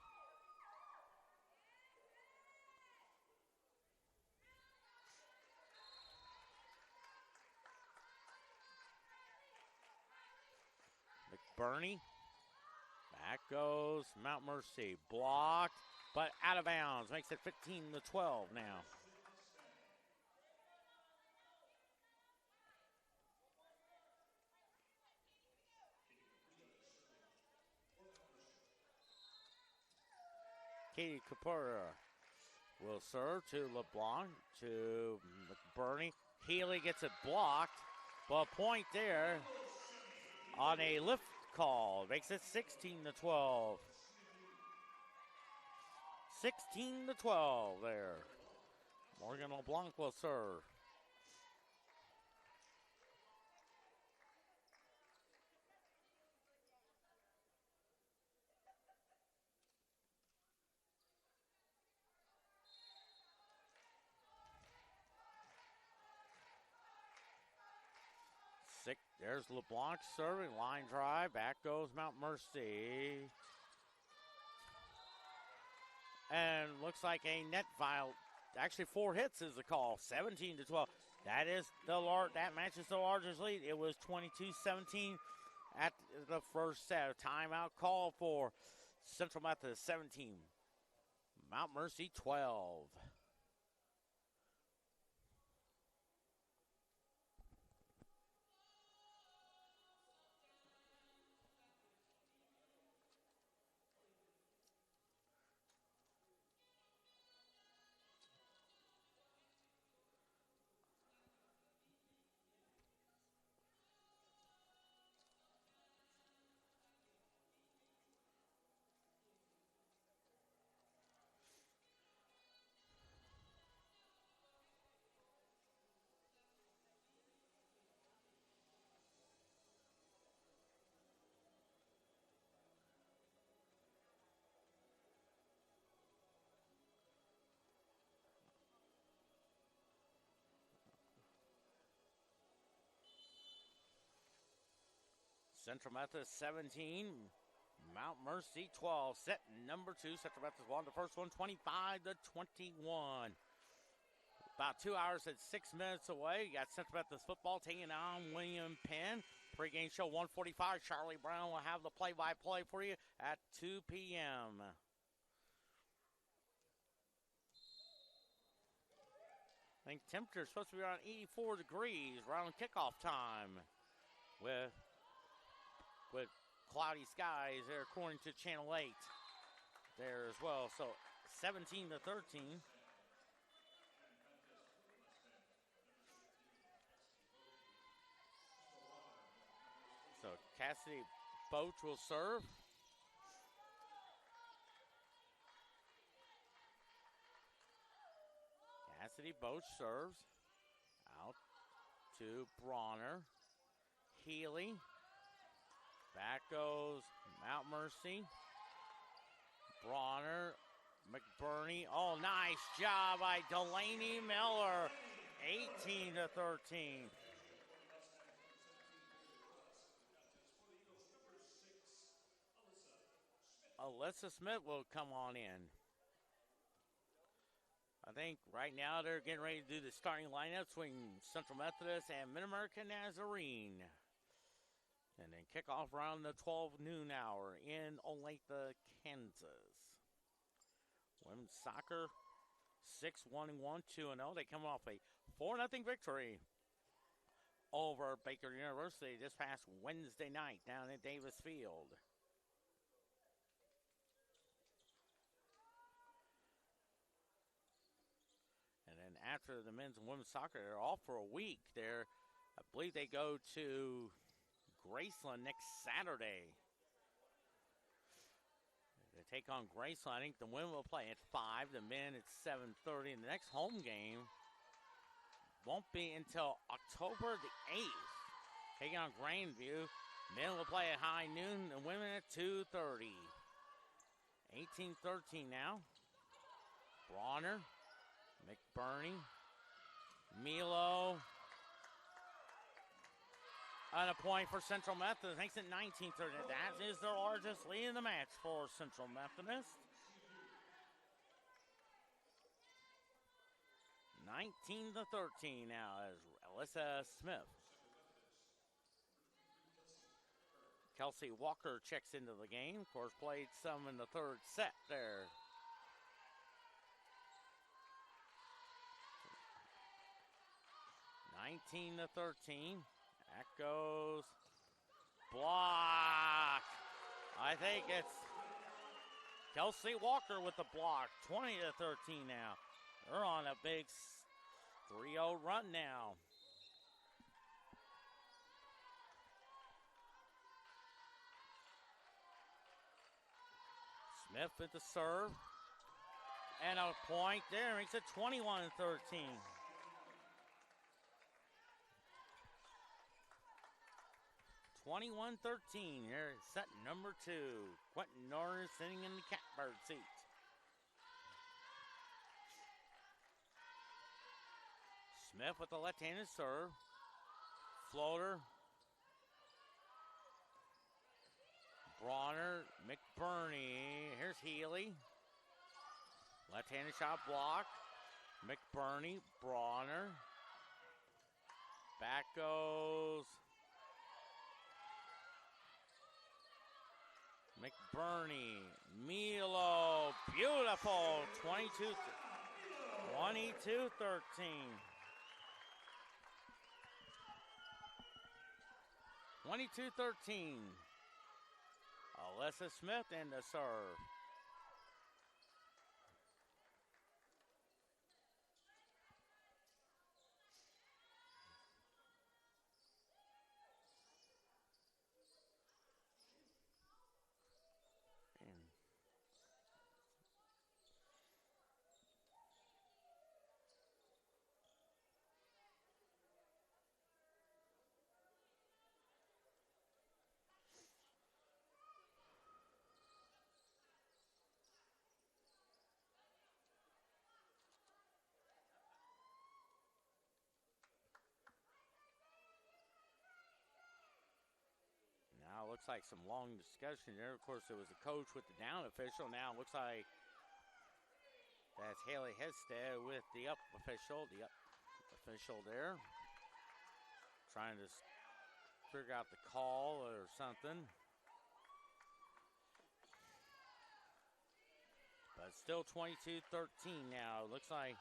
A: McBurney. Back goes Mount Mercy. Blocked, but out of bounds. Makes it 15-12 now. Katie Capura will serve to LeBlanc, to McBurney. Healy gets it blocked, but a point there on a lift call. Makes it 16-12. 16-12 there. Morgan LeBlanc will serve. There's LeBlanc serving, line drive, back goes Mount Mercy. And looks like a net viol. Actually, 4 hits is the call, 17-12. That matches the largest lead. It was 22-17 at the first set. A timeout call for Central Methodist, 17. Mount Mercy, 12. Central Methodist 17, Mount Mercy 12. Set number 2. Central Methodist won the first one, 25-21. About 2 hours and 6 minutes away. You got Central Methodist football taking on William Penn. Pre-game show 1:45. Charlie Brown will have the play-by-play for you at 2 p.m. I think temperature is supposed to be around 84 degrees around kickoff time with cloudy skies there according to Channel 8 there as well. So 17-13. So Cassidy Boach will serve. Cassidy Boach serves. Out to Bronner. Healy. Back goes Mount Mercy. Bronner. McBurney. Oh, nice job by Delaney Miller. 18-13. Alyssa Smith will come on in. I think right now they're getting ready to do the starting lineup between Central Methodist and Mid-American Nazarene. And then kick off around the 12 noon hour in Olathe, Kansas. Women's soccer, 6-1-1, 2-0. They come off a 4-0 victory over Baker University this past Wednesday night down at Davis Field. And then after the men's and women's soccer, they're off for a week. I believe they go to Graceland next Saturday. They take on Graceland. I think the women will play at 5, the men at 7:30. And the next home game won't be until October the 8th. Taking on Grandview. Men will play at high noon, the women at 2:30. 18-13 now. Bronner, McBurney, Milo. And a point for Central Methodist. Makes it 19-13. That is their largest lead in the match for Central Methodist. 19-13 now as Alyssa Smith. Kelsey Walker checks into the game. Of course, played some in the third set there. (19-13). That goes block. I think it's Kelsey Walker with the block. 20-13 now. They're on a big 3-0 run now. Smith with the serve. And a point there. Makes it 21-13. Here is set number 2. Quentin Norris sitting in the catbird seat. Smith with the left-handed serve. Floater. Bronner, McBurney. Here's Healy. Left-handed shot block. McBurney, Bronner. Back goes McBurney. Milo. Beautiful. 22-13. 22-13. Alyssa Smith in the serve. Looks like some long discussion there. Of course, there was a coach with the down official. Now it looks like that's Haley Hested with the up official. The up official there. Trying to figure out the call or something. But still 22-13 now. Looks like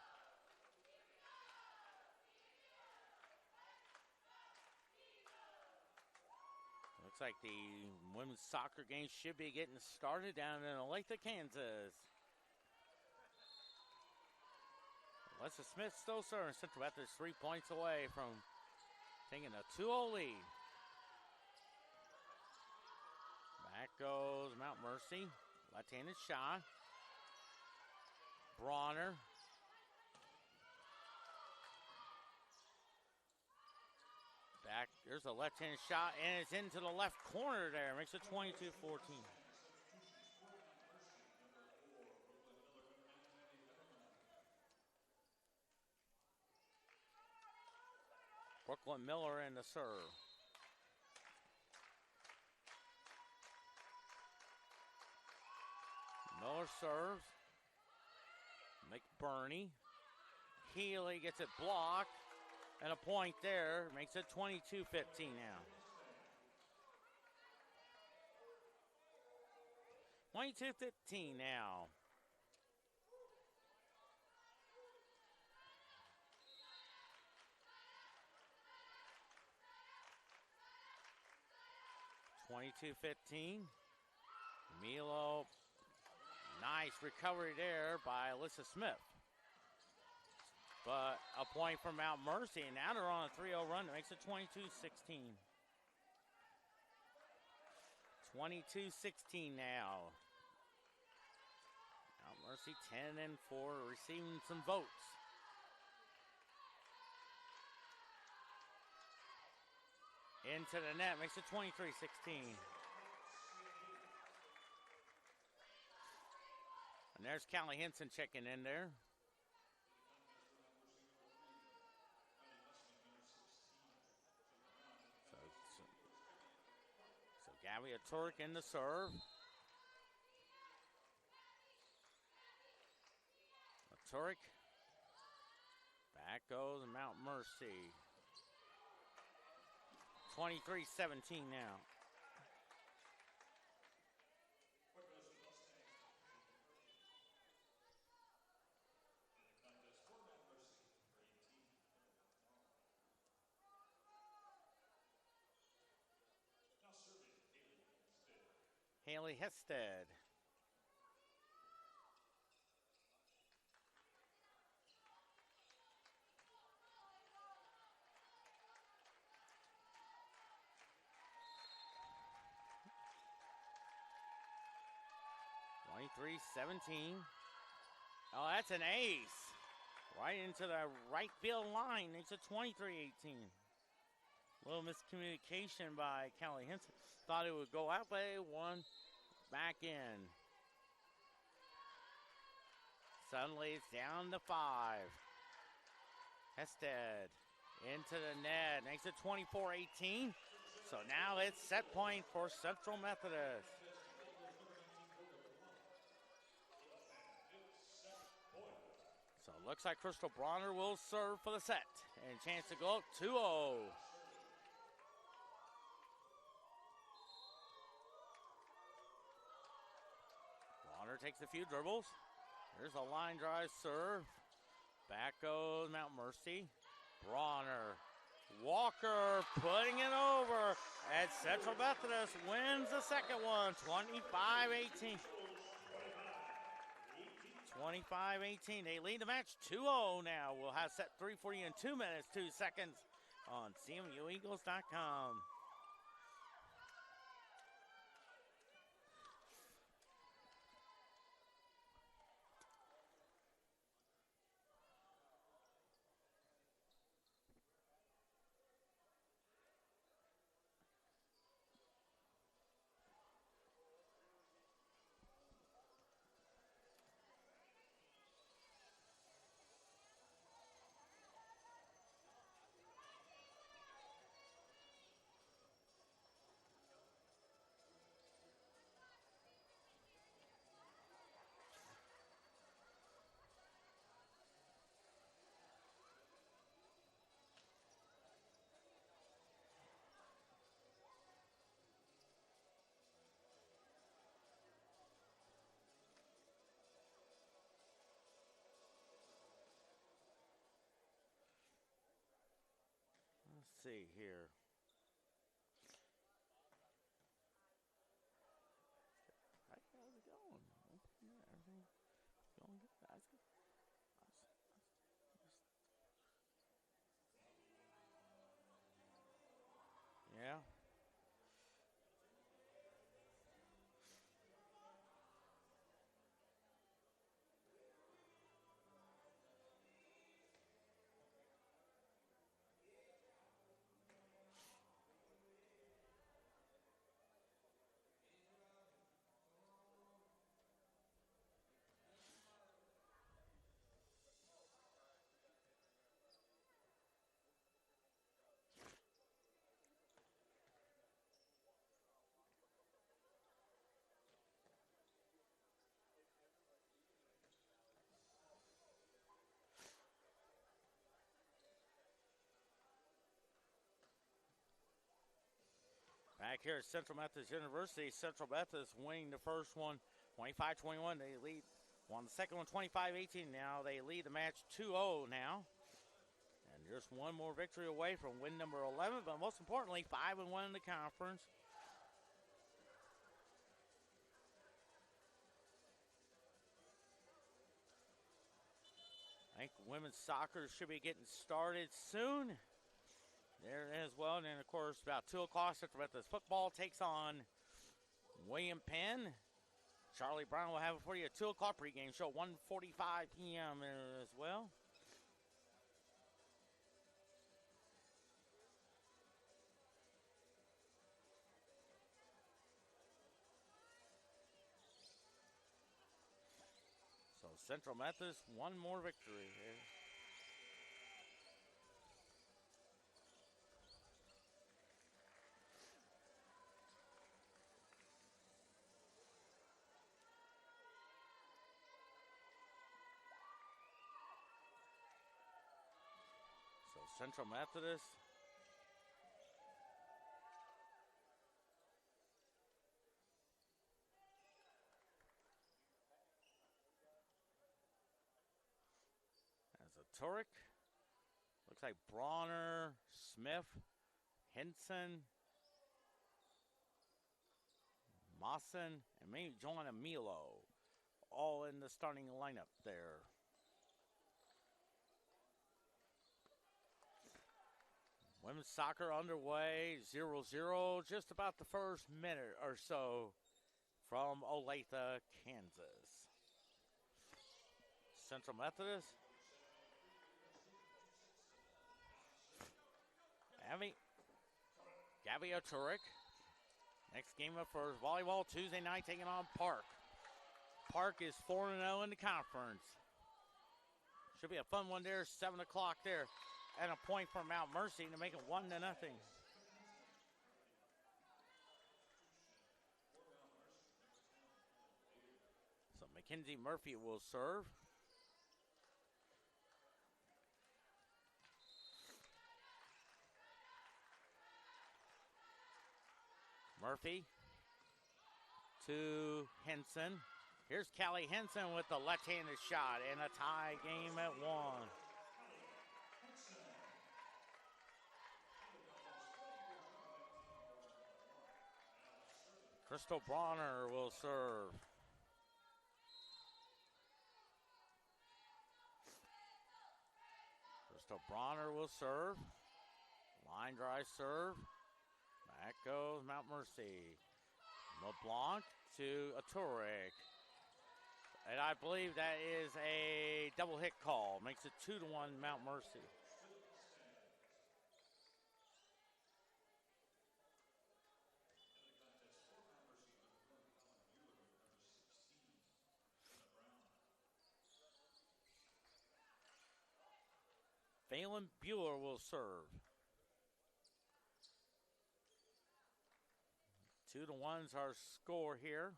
A: the women's soccer game should be getting started down in Olathe, Kansas. Alyssa Smith still serving. Central Methodist 3 points away from taking a 2-0 lead. goes Mount Mercy. Left-handed shot. Bronner. Back, there's a left-handed shot, and it's into the left corner there. Makes it 22-14. Brooklyn Miller in the serve. Miller serves. McBurney. Healy gets it blocked. And a point there. Makes it 22-15 now. 22-15 now. Milo, nice recovery there by Alyssa Smith. But a point from Mount Mercy, and now they're on a 3-0 run that makes it 22-16. 22-16 now. Mount Mercy 10-4, receiving some votes. Into the net, makes it 23-16. And there's Callie Henson checking in there. So Gabby Turk in the serve. Turk. Back goes Mount Mercy. 23-17 now. Haley Hested. Oh, that's an ace. Right into the right field line. Makes it 23-18. Little miscommunication by Callie Henson. Thought it would go out, but it won back in. Suddenly it's down to 5. Hested into the net. Makes it 24-18. So now it's set point for Central Methodist. So it looks like Crystal Bronner will serve for the set. And a chance to go up 2-0. Bronner takes a few dribbles. There's a line drive serve. Back goes Mount Mercy. Bronner. Walker putting it over. And Central Methodist wins the second one. 25-18. 25-18. They lead the match 2-0 now. We'll have set 3 for you in 2 minutes, 2 seconds on CMUEagles.com. See here. How's it going? Yeah, everything's going good. That's good. Yeah. Back here at Central Methodist University, Central Methodist winning the first one 25-21. They lead, won the second one 25-18. Now they lead the match 2-0 now. And just one more victory away from win number 11, but most importantly, 5-1 in the conference. I think women's soccer should be getting started soon. There as well. And then, of course, about 2 o'clock, Central Methodist football takes on William Penn. Charlie Brown will have it for you at 2 o'clock pregame show, 1:45 p.m. there as well. So Central Methodist, one more victory here. Central Methodist as a Turek. Looks like Bronner, Smith, Henson, Mawson, and maybe Joanna Milo all in the starting lineup there. Women's soccer underway, 0-0, just about the first minute or so from Olathe, Kansas. Central Methodist. Gabby Turek. Next game up for volleyball Tuesday night, taking on Park. Park is 4-0 in the conference. Should be a fun one there, 7 o'clock there. And a point for Mount Mercy to make it 1-0. So Mackenzie Murphy will serve. Murphy to Henson. Here's Callie Henson with the left-handed shot and a tie game at 1. Crystal Bronner will serve. Crystal Bronner will serve. Line drive serve. Back goes Mount Mercy. LeBlanc to Turek. And I believe that is a double hit call. Makes it 2-1 Mount Mercy. Phelan Bueller will serve. 2-1's our score here.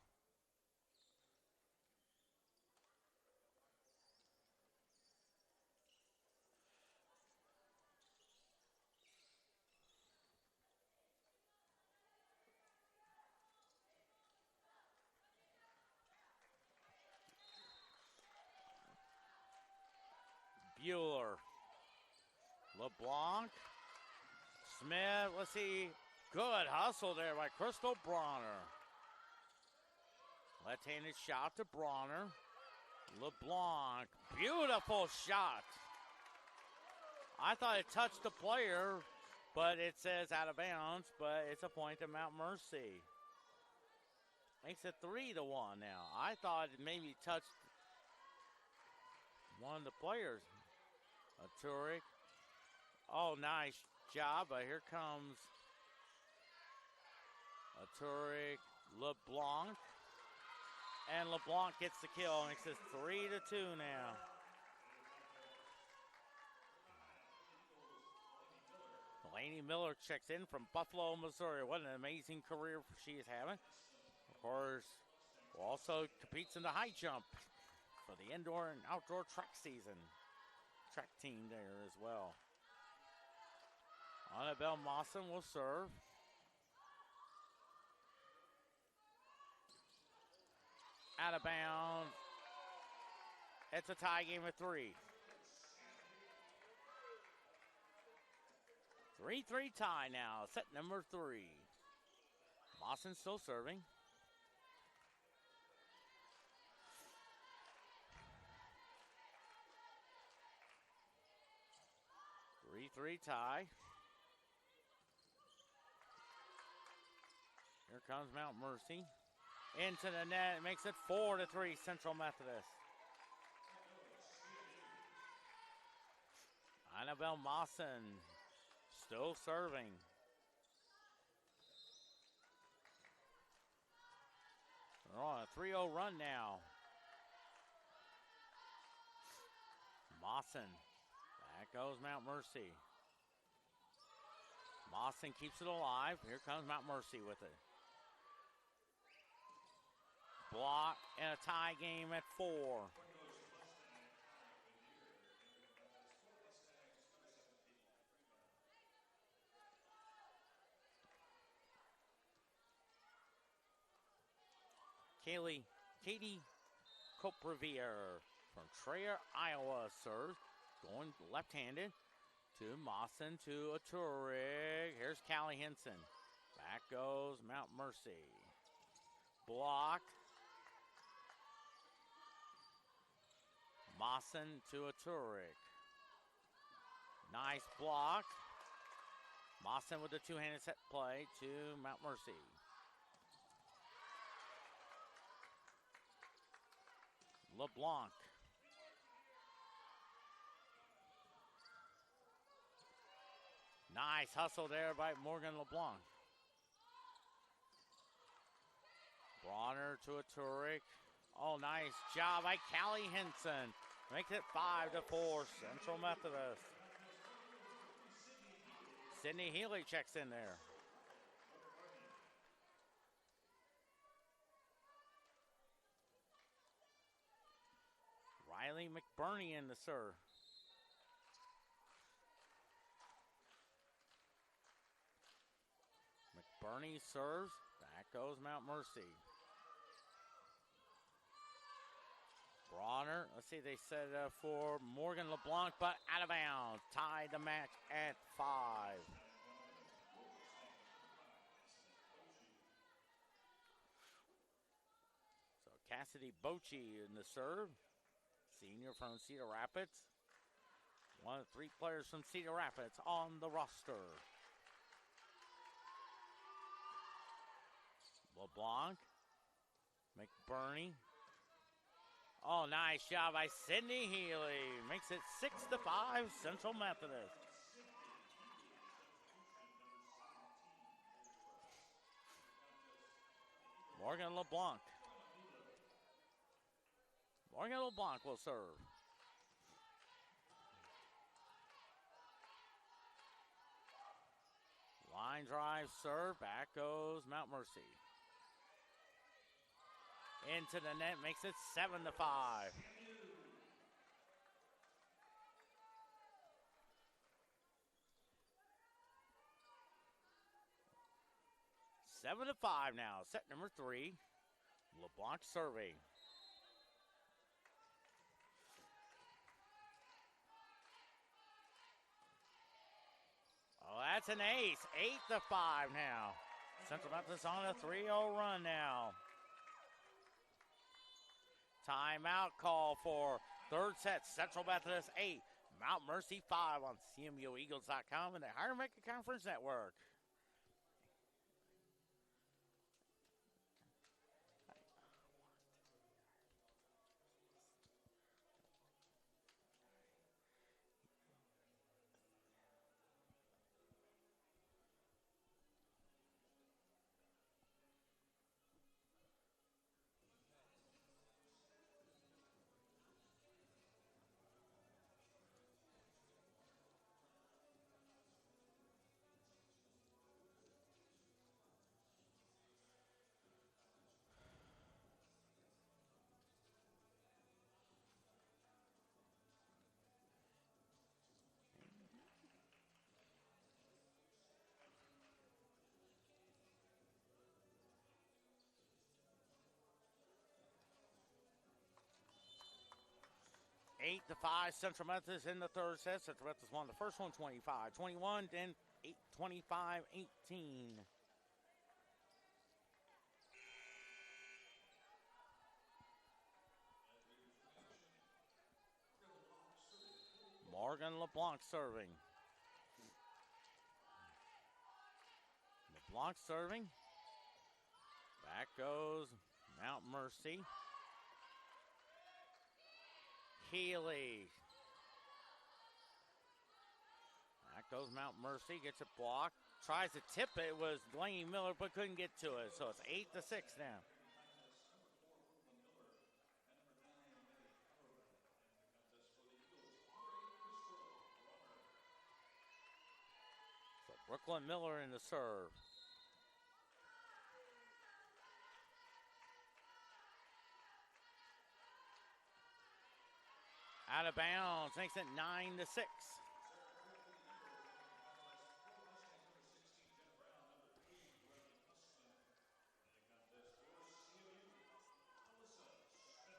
A: Bueller. LeBlanc. Smith. Let's see. Good hustle there by Crystal Bronner. Left-handed shot to Bronner. LeBlanc. Beautiful shot. I thought it touched the player, but it says out of bounds, but it's a point to Mount Mercy. Makes it 3-1 now. I thought it maybe touched one of the players. Turek. Oh, nice job, but here comes Turek, LeBlanc. And LeBlanc gets the kill. Makes it 3-2 now. Lainey Miller checks in from Buffalo, Missouri. What an amazing career she is having. Of course, also competes in the high jump for the indoor and outdoor track season. Track team there as well. Annabelle Mawson will serve. Out of bounds. It's a tie game of 3. 3-3 tie now. Set number 3. Mawson still serving. 3-3 tie. Here comes Mount Mercy. Into the net. It makes it 4-3 Central Methodist. Annabelle Mawson still serving. They're on a 3-0 run now. Mawson. Back goes Mount Mercy. Mawson keeps it alive. Here comes Mount Mercy with it. Block and a tie game at 4. Katie Coprevere from Traer, Iowa serves. Going left-handed to Mawson to Aturig. Here's Callie Henson. Back goes Mount Mercy. Blocked. Mawson to Aturig. Nice block. Mawson with the two-handed set play to Mount Mercy. LeBlanc. Nice hustle there by Morgan LeBlanc. Bronner to Aturig. Oh, nice job by Callie Henson. Makes it 5-4 Central Methodist. Sydney Healy checks in there. Riley McBurney in the serve. McBurney serves. Back goes Mount Mercy. Bronner, let's see, they set it up for Morgan LeBlanc, but out of bounds. Tied the match at 5. So Cassidy Bochy in the serve. Senior from Cedar Rapids. One of the 3 players from Cedar Rapids on the roster. LeBlanc. McBurney. Oh, nice job by Sydney Healy. Makes it 6-5 Central Methodist. Morgan LeBlanc. Morgan LeBlanc will serve. Line drive serve. Back goes Mount Mercy. Into the net, makes it 7-5. 7-5 now. Set number 3. LeBlanc serving. Oh, that's an ace. 8-5 now. Central Methodist on a 3-0 run now. Timeout call for third set. Central Methodist 8, Mount Mercy 5 on CMUEagles.com and the Higher Mecca Conference Network. 8-5, Central Methodist in the third set. Central Methodist won the first one 25-21, then 25-18. Morgan LeBlanc serving. LeBlanc serving. Back goes Mount Mercy. Healy. Back goes Mount Mercy. Gets it blocked. Tries to tip it. It was Delaney Miller, but couldn't get to it. So it's 8-6 now. So Brooklyn Miller in the serve. Out of bounds, makes it 9-6.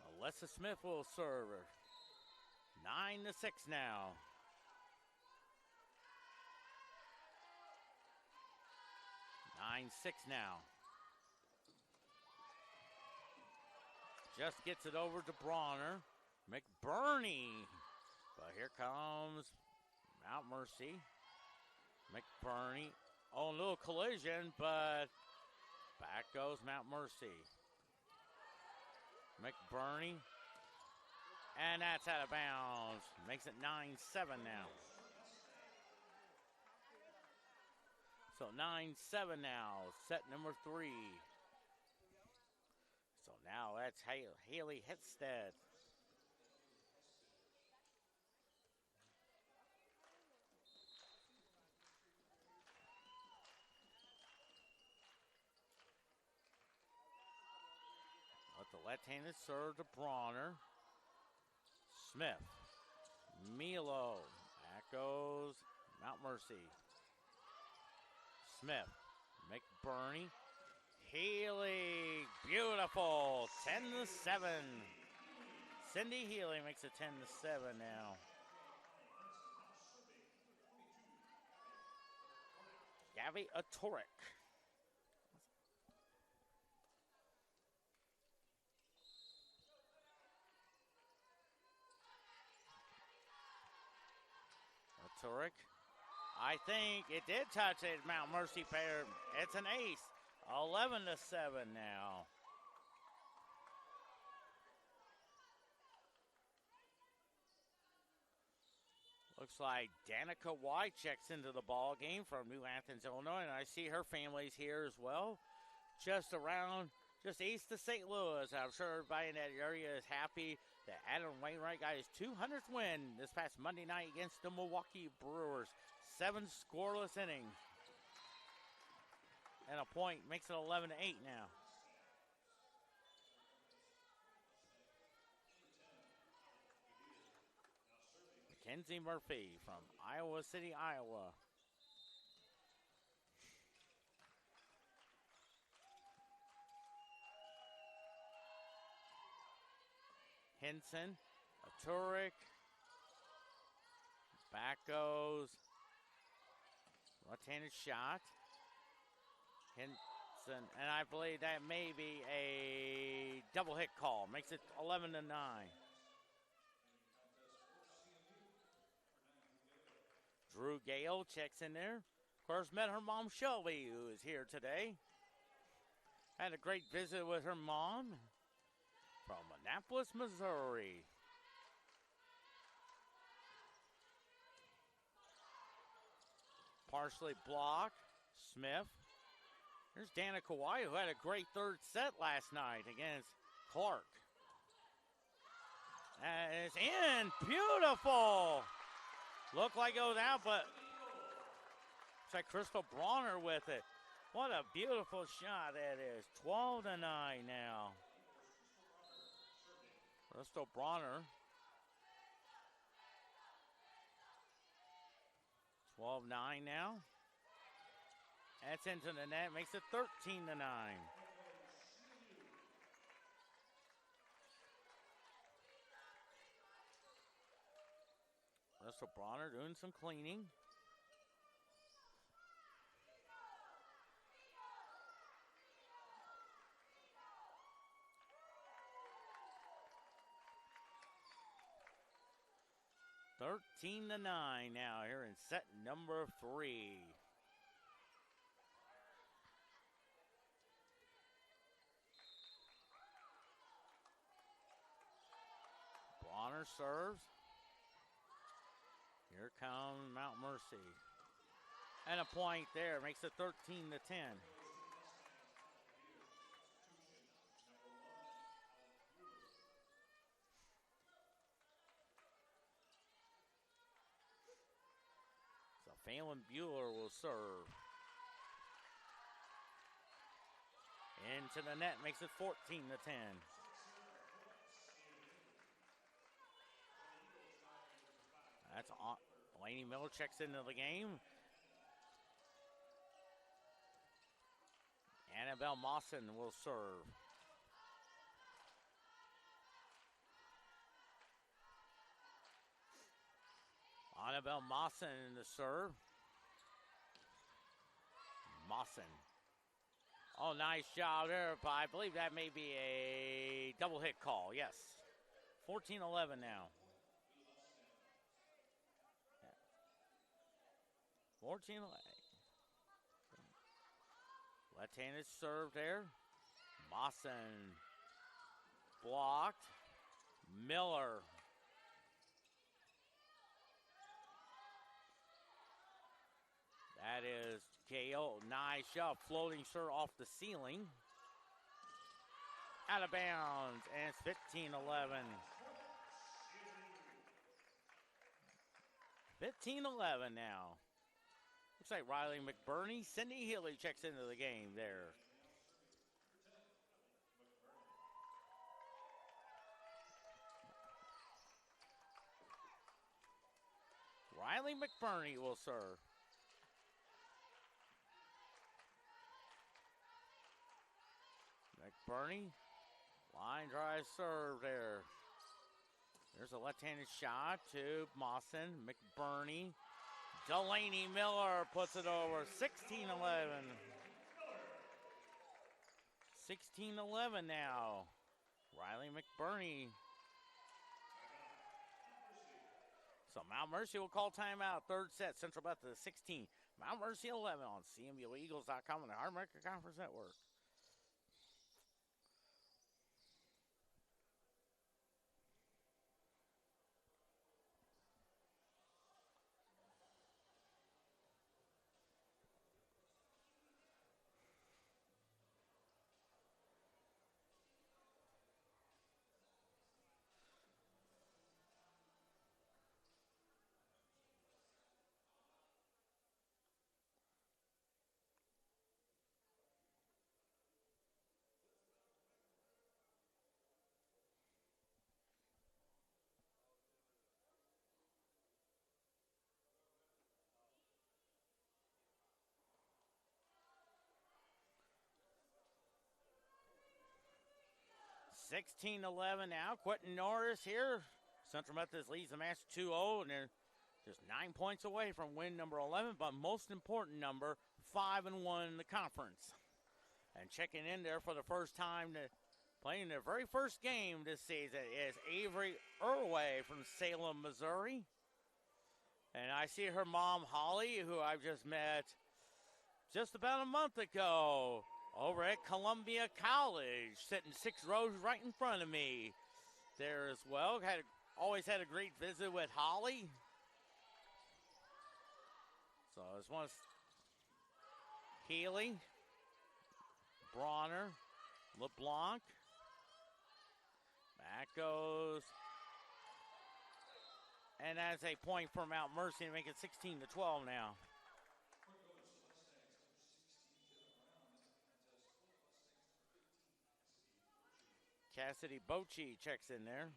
A: Alyssa Smith will serve her. 9-6 now. Now. Just gets it over to Bronner. McBurney. But here comes Mount Mercy. McBurney. Oh, a little collision, but back goes Mount Mercy. McBurney. And that's out of bounds. Makes it 9-7 now. So 9-7 now. Set number 3. So now that's Haley Hitstead. Let the left-handed serve to Bronner. Smith. Milo. Back goes Mount Mercy. Smith. McBurney. Healy. Beautiful. 10-7. Cindy Healy makes it 10-7 now. Gabby Atoric. Atoric. I think it did touch it, Mount Mercy pair. It's an ace. 11-7 now. Looks like Danica White checks into the ball game from New Athens, Illinois, and I see her family's here as well. Just east of St. Louis. I'm sure everybody in that area is happy that Adam Wainwright got his 200th win this past Monday night against the Milwaukee Brewers. 7 scoreless innings. And a point makes it 11-8 now. Mackenzie Murphy from Iowa City, Iowa. Henson, Atoric. Back goes left-handed shot. Henson, and I believe that may be a double hit call. Makes it 11-9. Drew Gale checks in there. Of course, met her mom, Shelby, who is here today. Had a great visit with her mom from Annapolis, Missouri. Partially blocked. Smith. Here's Danica White, who had a great third set last night against Clark. And it's in. Beautiful. Looked like it was out, but it's like Crystal Bronner with it. What a beautiful shot that is. 12-9 now. Crystal Bronner. 12-9 now. That's into the net. Makes it 13-9. Crystal Bronner doing some cleaning. $13-9 now here in set number 3. Bronner serves. Here comes Mount Mercy. And a point there, makes it 13-10. So Phelan Bueller will serve. Into the net, makes it 14-10. That's on. Delaney Miller checks into the game. Annabelle Mawson will serve. Annabelle Mawson in the serve. Mawson. Oh, nice job there, but I believe that may be a double hit call. Yes. 14-11 now. 14-11. Left-handed serve there. Mawson blocked. Miller. That is KO. Nice shot. Floating serve off the ceiling. Out of bounds. And it's 15-11. 15-11 now. Looks like Riley McBurney. Cindy Healy checks into the game there. Riley McBurney will serve. McBurney. Line drive serve there. There's a left-handed shot to Mawson. McBurney. Delaney Miller puts it over. 16-11. 16-11 now. Riley McBurney. So Mount Mercy will call timeout. Third set. Central Methodist 16. Mount Mercy 11 on CMUEagles.com and the Hard America Conference Network. $16-11 now. Quentin Norris here. Central Methodist leads the match 2-0, and they're just 9 points away from win number 11, but most important number, 5-1 in the conference. And checking in there for the first time, playing their very first game this season is Avery Irway from Salem, Missouri. And I see her mom, Holly, who I've just met just about a month ago over at Columbia College, sitting 6 rows right in front of me there as well. Always had a great visit with Holly. So this one's Healy, Bronner, LeBlanc. Back goes. And that's a point for Mount Mercy to make it 16-12 now. Cassidy Bochy checks in there.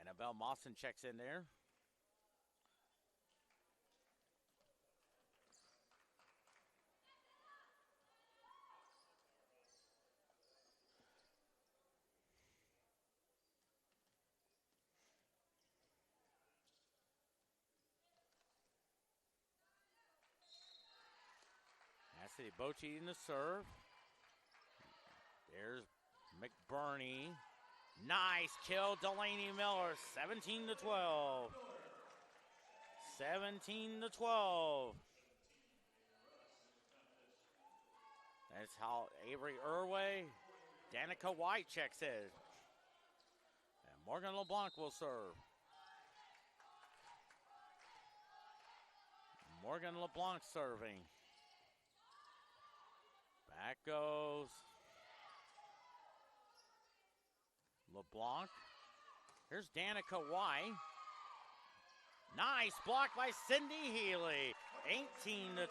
A: Annabelle Mawson checks in there. City Bochi in the serve. There's McBurney. Nice kill, Delaney Miller, 17-12. 17-12. That's how Avery Irway, Danica White checks in. And Morgan LeBlanc will serve. Morgan LeBlanc serving. Back goes LeBlanc. Here's Danica White. Nice block by Cindy Healy. 18-12.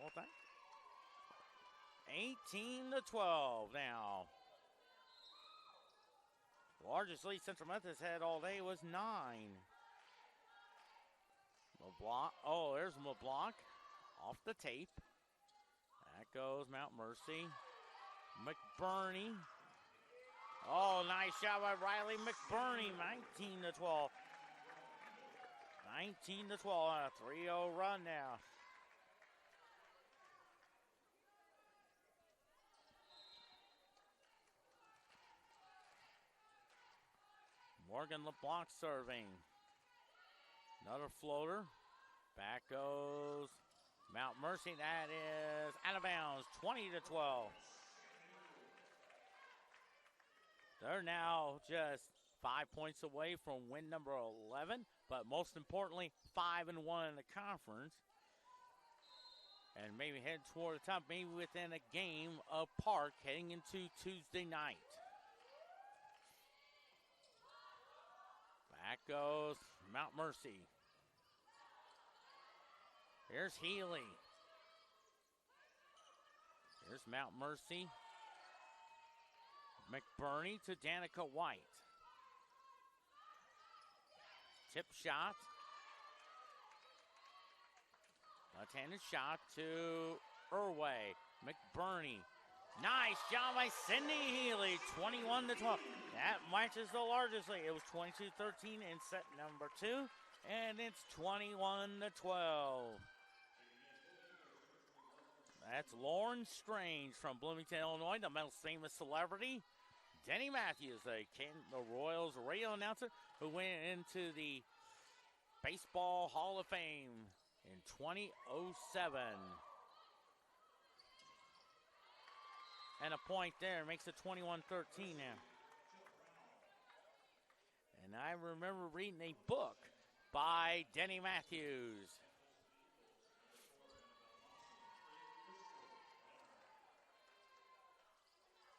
A: Well, 18-12 now. The largest lead Central Methodist had all day was 9. LeBlanc. Oh, there's LeBlanc off the tape. That goes Mount Mercy. McBurney. Oh, nice shot by Riley McBurney. 19-12. 19-12 on a 3-0 run now. Morgan LeBlanc serving. Another floater. Back goes Mount Mercy. That is out of bounds. 20-12. They're now just 5 points away from win number 11, but most importantly, 5-1 in the conference. And maybe head toward the top, maybe within a game of Park heading into Tuesday night. Back goes Mount Mercy. Here's Healy. Here's Mount Mercy. McBurney to Danica White. Tip shot. Left-handed shot to Irway. McBurney. Nice job by Cindy Healy. 21-12. That matches the largest lead. It was 22-13 in set number 2. And it's 21-12. That's Lauren Strange from Bloomington, Illinois, the most famous celebrity. Denny Matthews, the Royals radio announcer who went into the Baseball Hall of Fame in 2007. And a point there makes it 21-13 now. And I remember reading a book by Denny Matthews.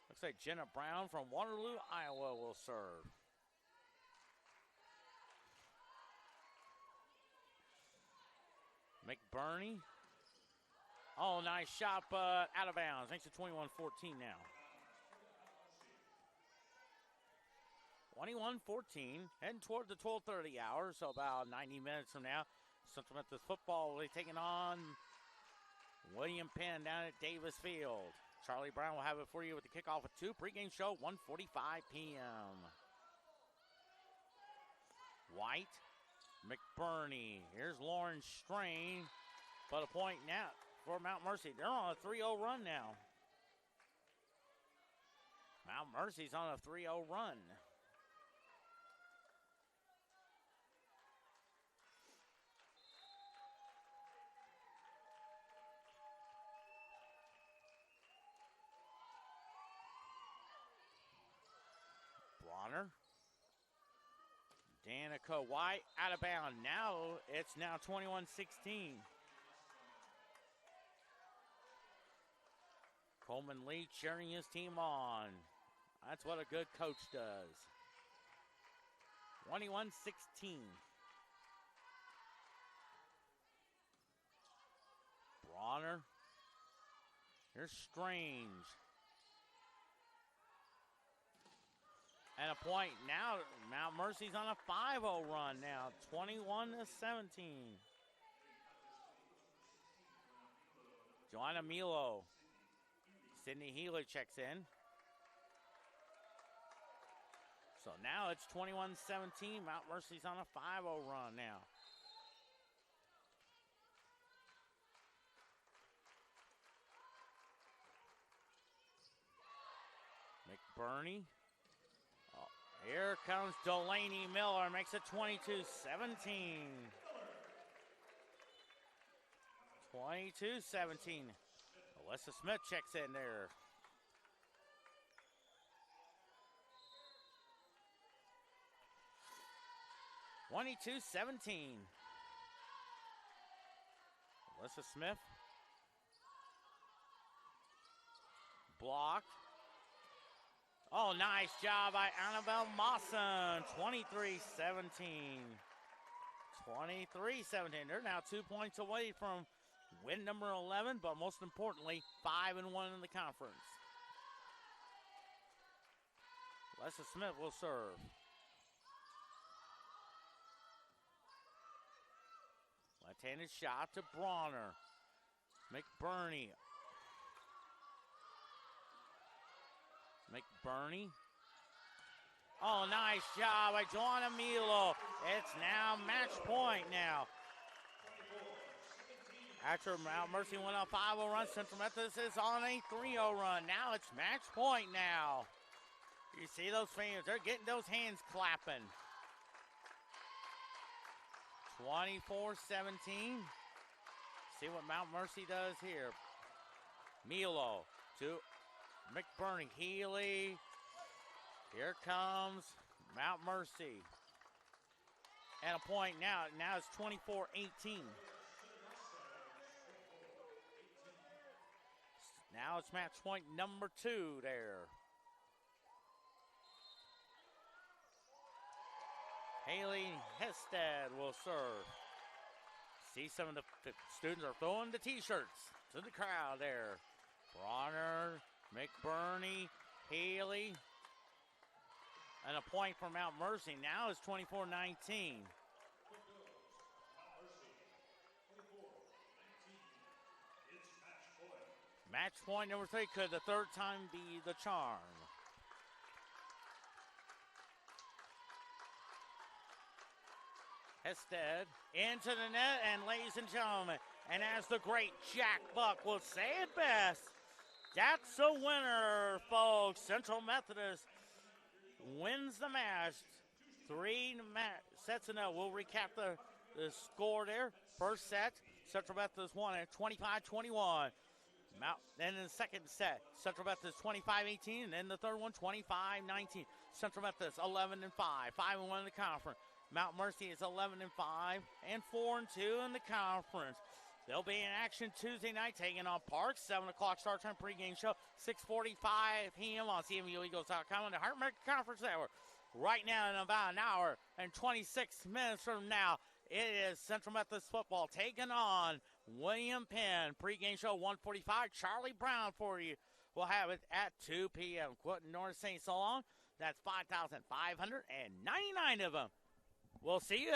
A: Looks like Jenna Brown from Waterloo, Iowa will serve. McBurney. Oh, nice shot, but out of bounds. Makes it 21-14 now. 21-14, heading toward the 12:30 hour, so about 90 minutes from now. Central Methodist football will be taking on William Penn down at Davis Field. Charlie Brown will have it for you with the kickoff at 2. Pregame show, 1:45 p.m. White, McBurney. Here's Lauren Strain. But a point now for Mount Mercy. They're on a 3-0 run now. Mount Mercy's on a 3-0 run. Bronner. Danica White out of bounds. Now it's 21-16. Coleman Lee cheering his team on. That's what a good coach does. 21-16. Bronner. Here's Strange. And a point now. Mount Mercy's on a 5-0 run now. 21-17. Joanna Milo. Sydney Healy checks in. So now it's 21-17. Mount Mercy's on a 5-0 run now. McBurney. Oh, here comes Delaney Miller, makes it 22-17. 22-17. Alyssa Smith checks in there. (22-17). Alyssa Smith. Blocked. Oh, nice job by Annabelle Mawson. 23-17. 23-17. They're now 2 points away from win number 11, but most importantly, 5-1 in the conference. Alyssa Smith will serve. Left-handed shot to Bronner. McBurney. Oh, nice job by Joanna Milo. It's now match point now. After Mount Mercy went on a 5-0 run, Central Methodist is on a 3-0 run. Now it's match point now. You see those fans, they're getting those hands clapping. 24-17. See what Mount Mercy does here. Milo to McBurney. Healy. Here comes Mount Mercy. And a point now. Now it's 24-18. Now it's match point number 2 there. Haley Hested will serve. See some of the students are throwing the t-shirts to the crowd there. Bronner, McBurney, Haley. And a point for Mount Mercy. Now it's 24-19. Match point number 3. Could the third time be the charm? Hested into the net, and ladies and gentlemen, and as the great Jack Buck will say it best, that's a winner, folks. Central Methodist wins the match. 3 sets in a. We'll recap the score there. First set, Central Methodist won at 25-21. Then in the second set, Central Methodist 25-18, and then the third one 25-19. Central Methodist 11-5, 5-1 in the conference. Mount Mercy is 11-5 and 4-2 in the conference. They'll be in action Tuesday night, taking on Parks. 7 o'clock start time pregame show. 6:45 p.m. on CMUEagles.com on the Heart American Conference Network. Right now, in about an hour and 26 minutes from now, it is Central Methodist football taking on William Penn. Pregame show 1:45. Charlie Brown for you. We'll have it at 2 p.m. Quentin North saying so long. That's 5,599 of them. We'll see you.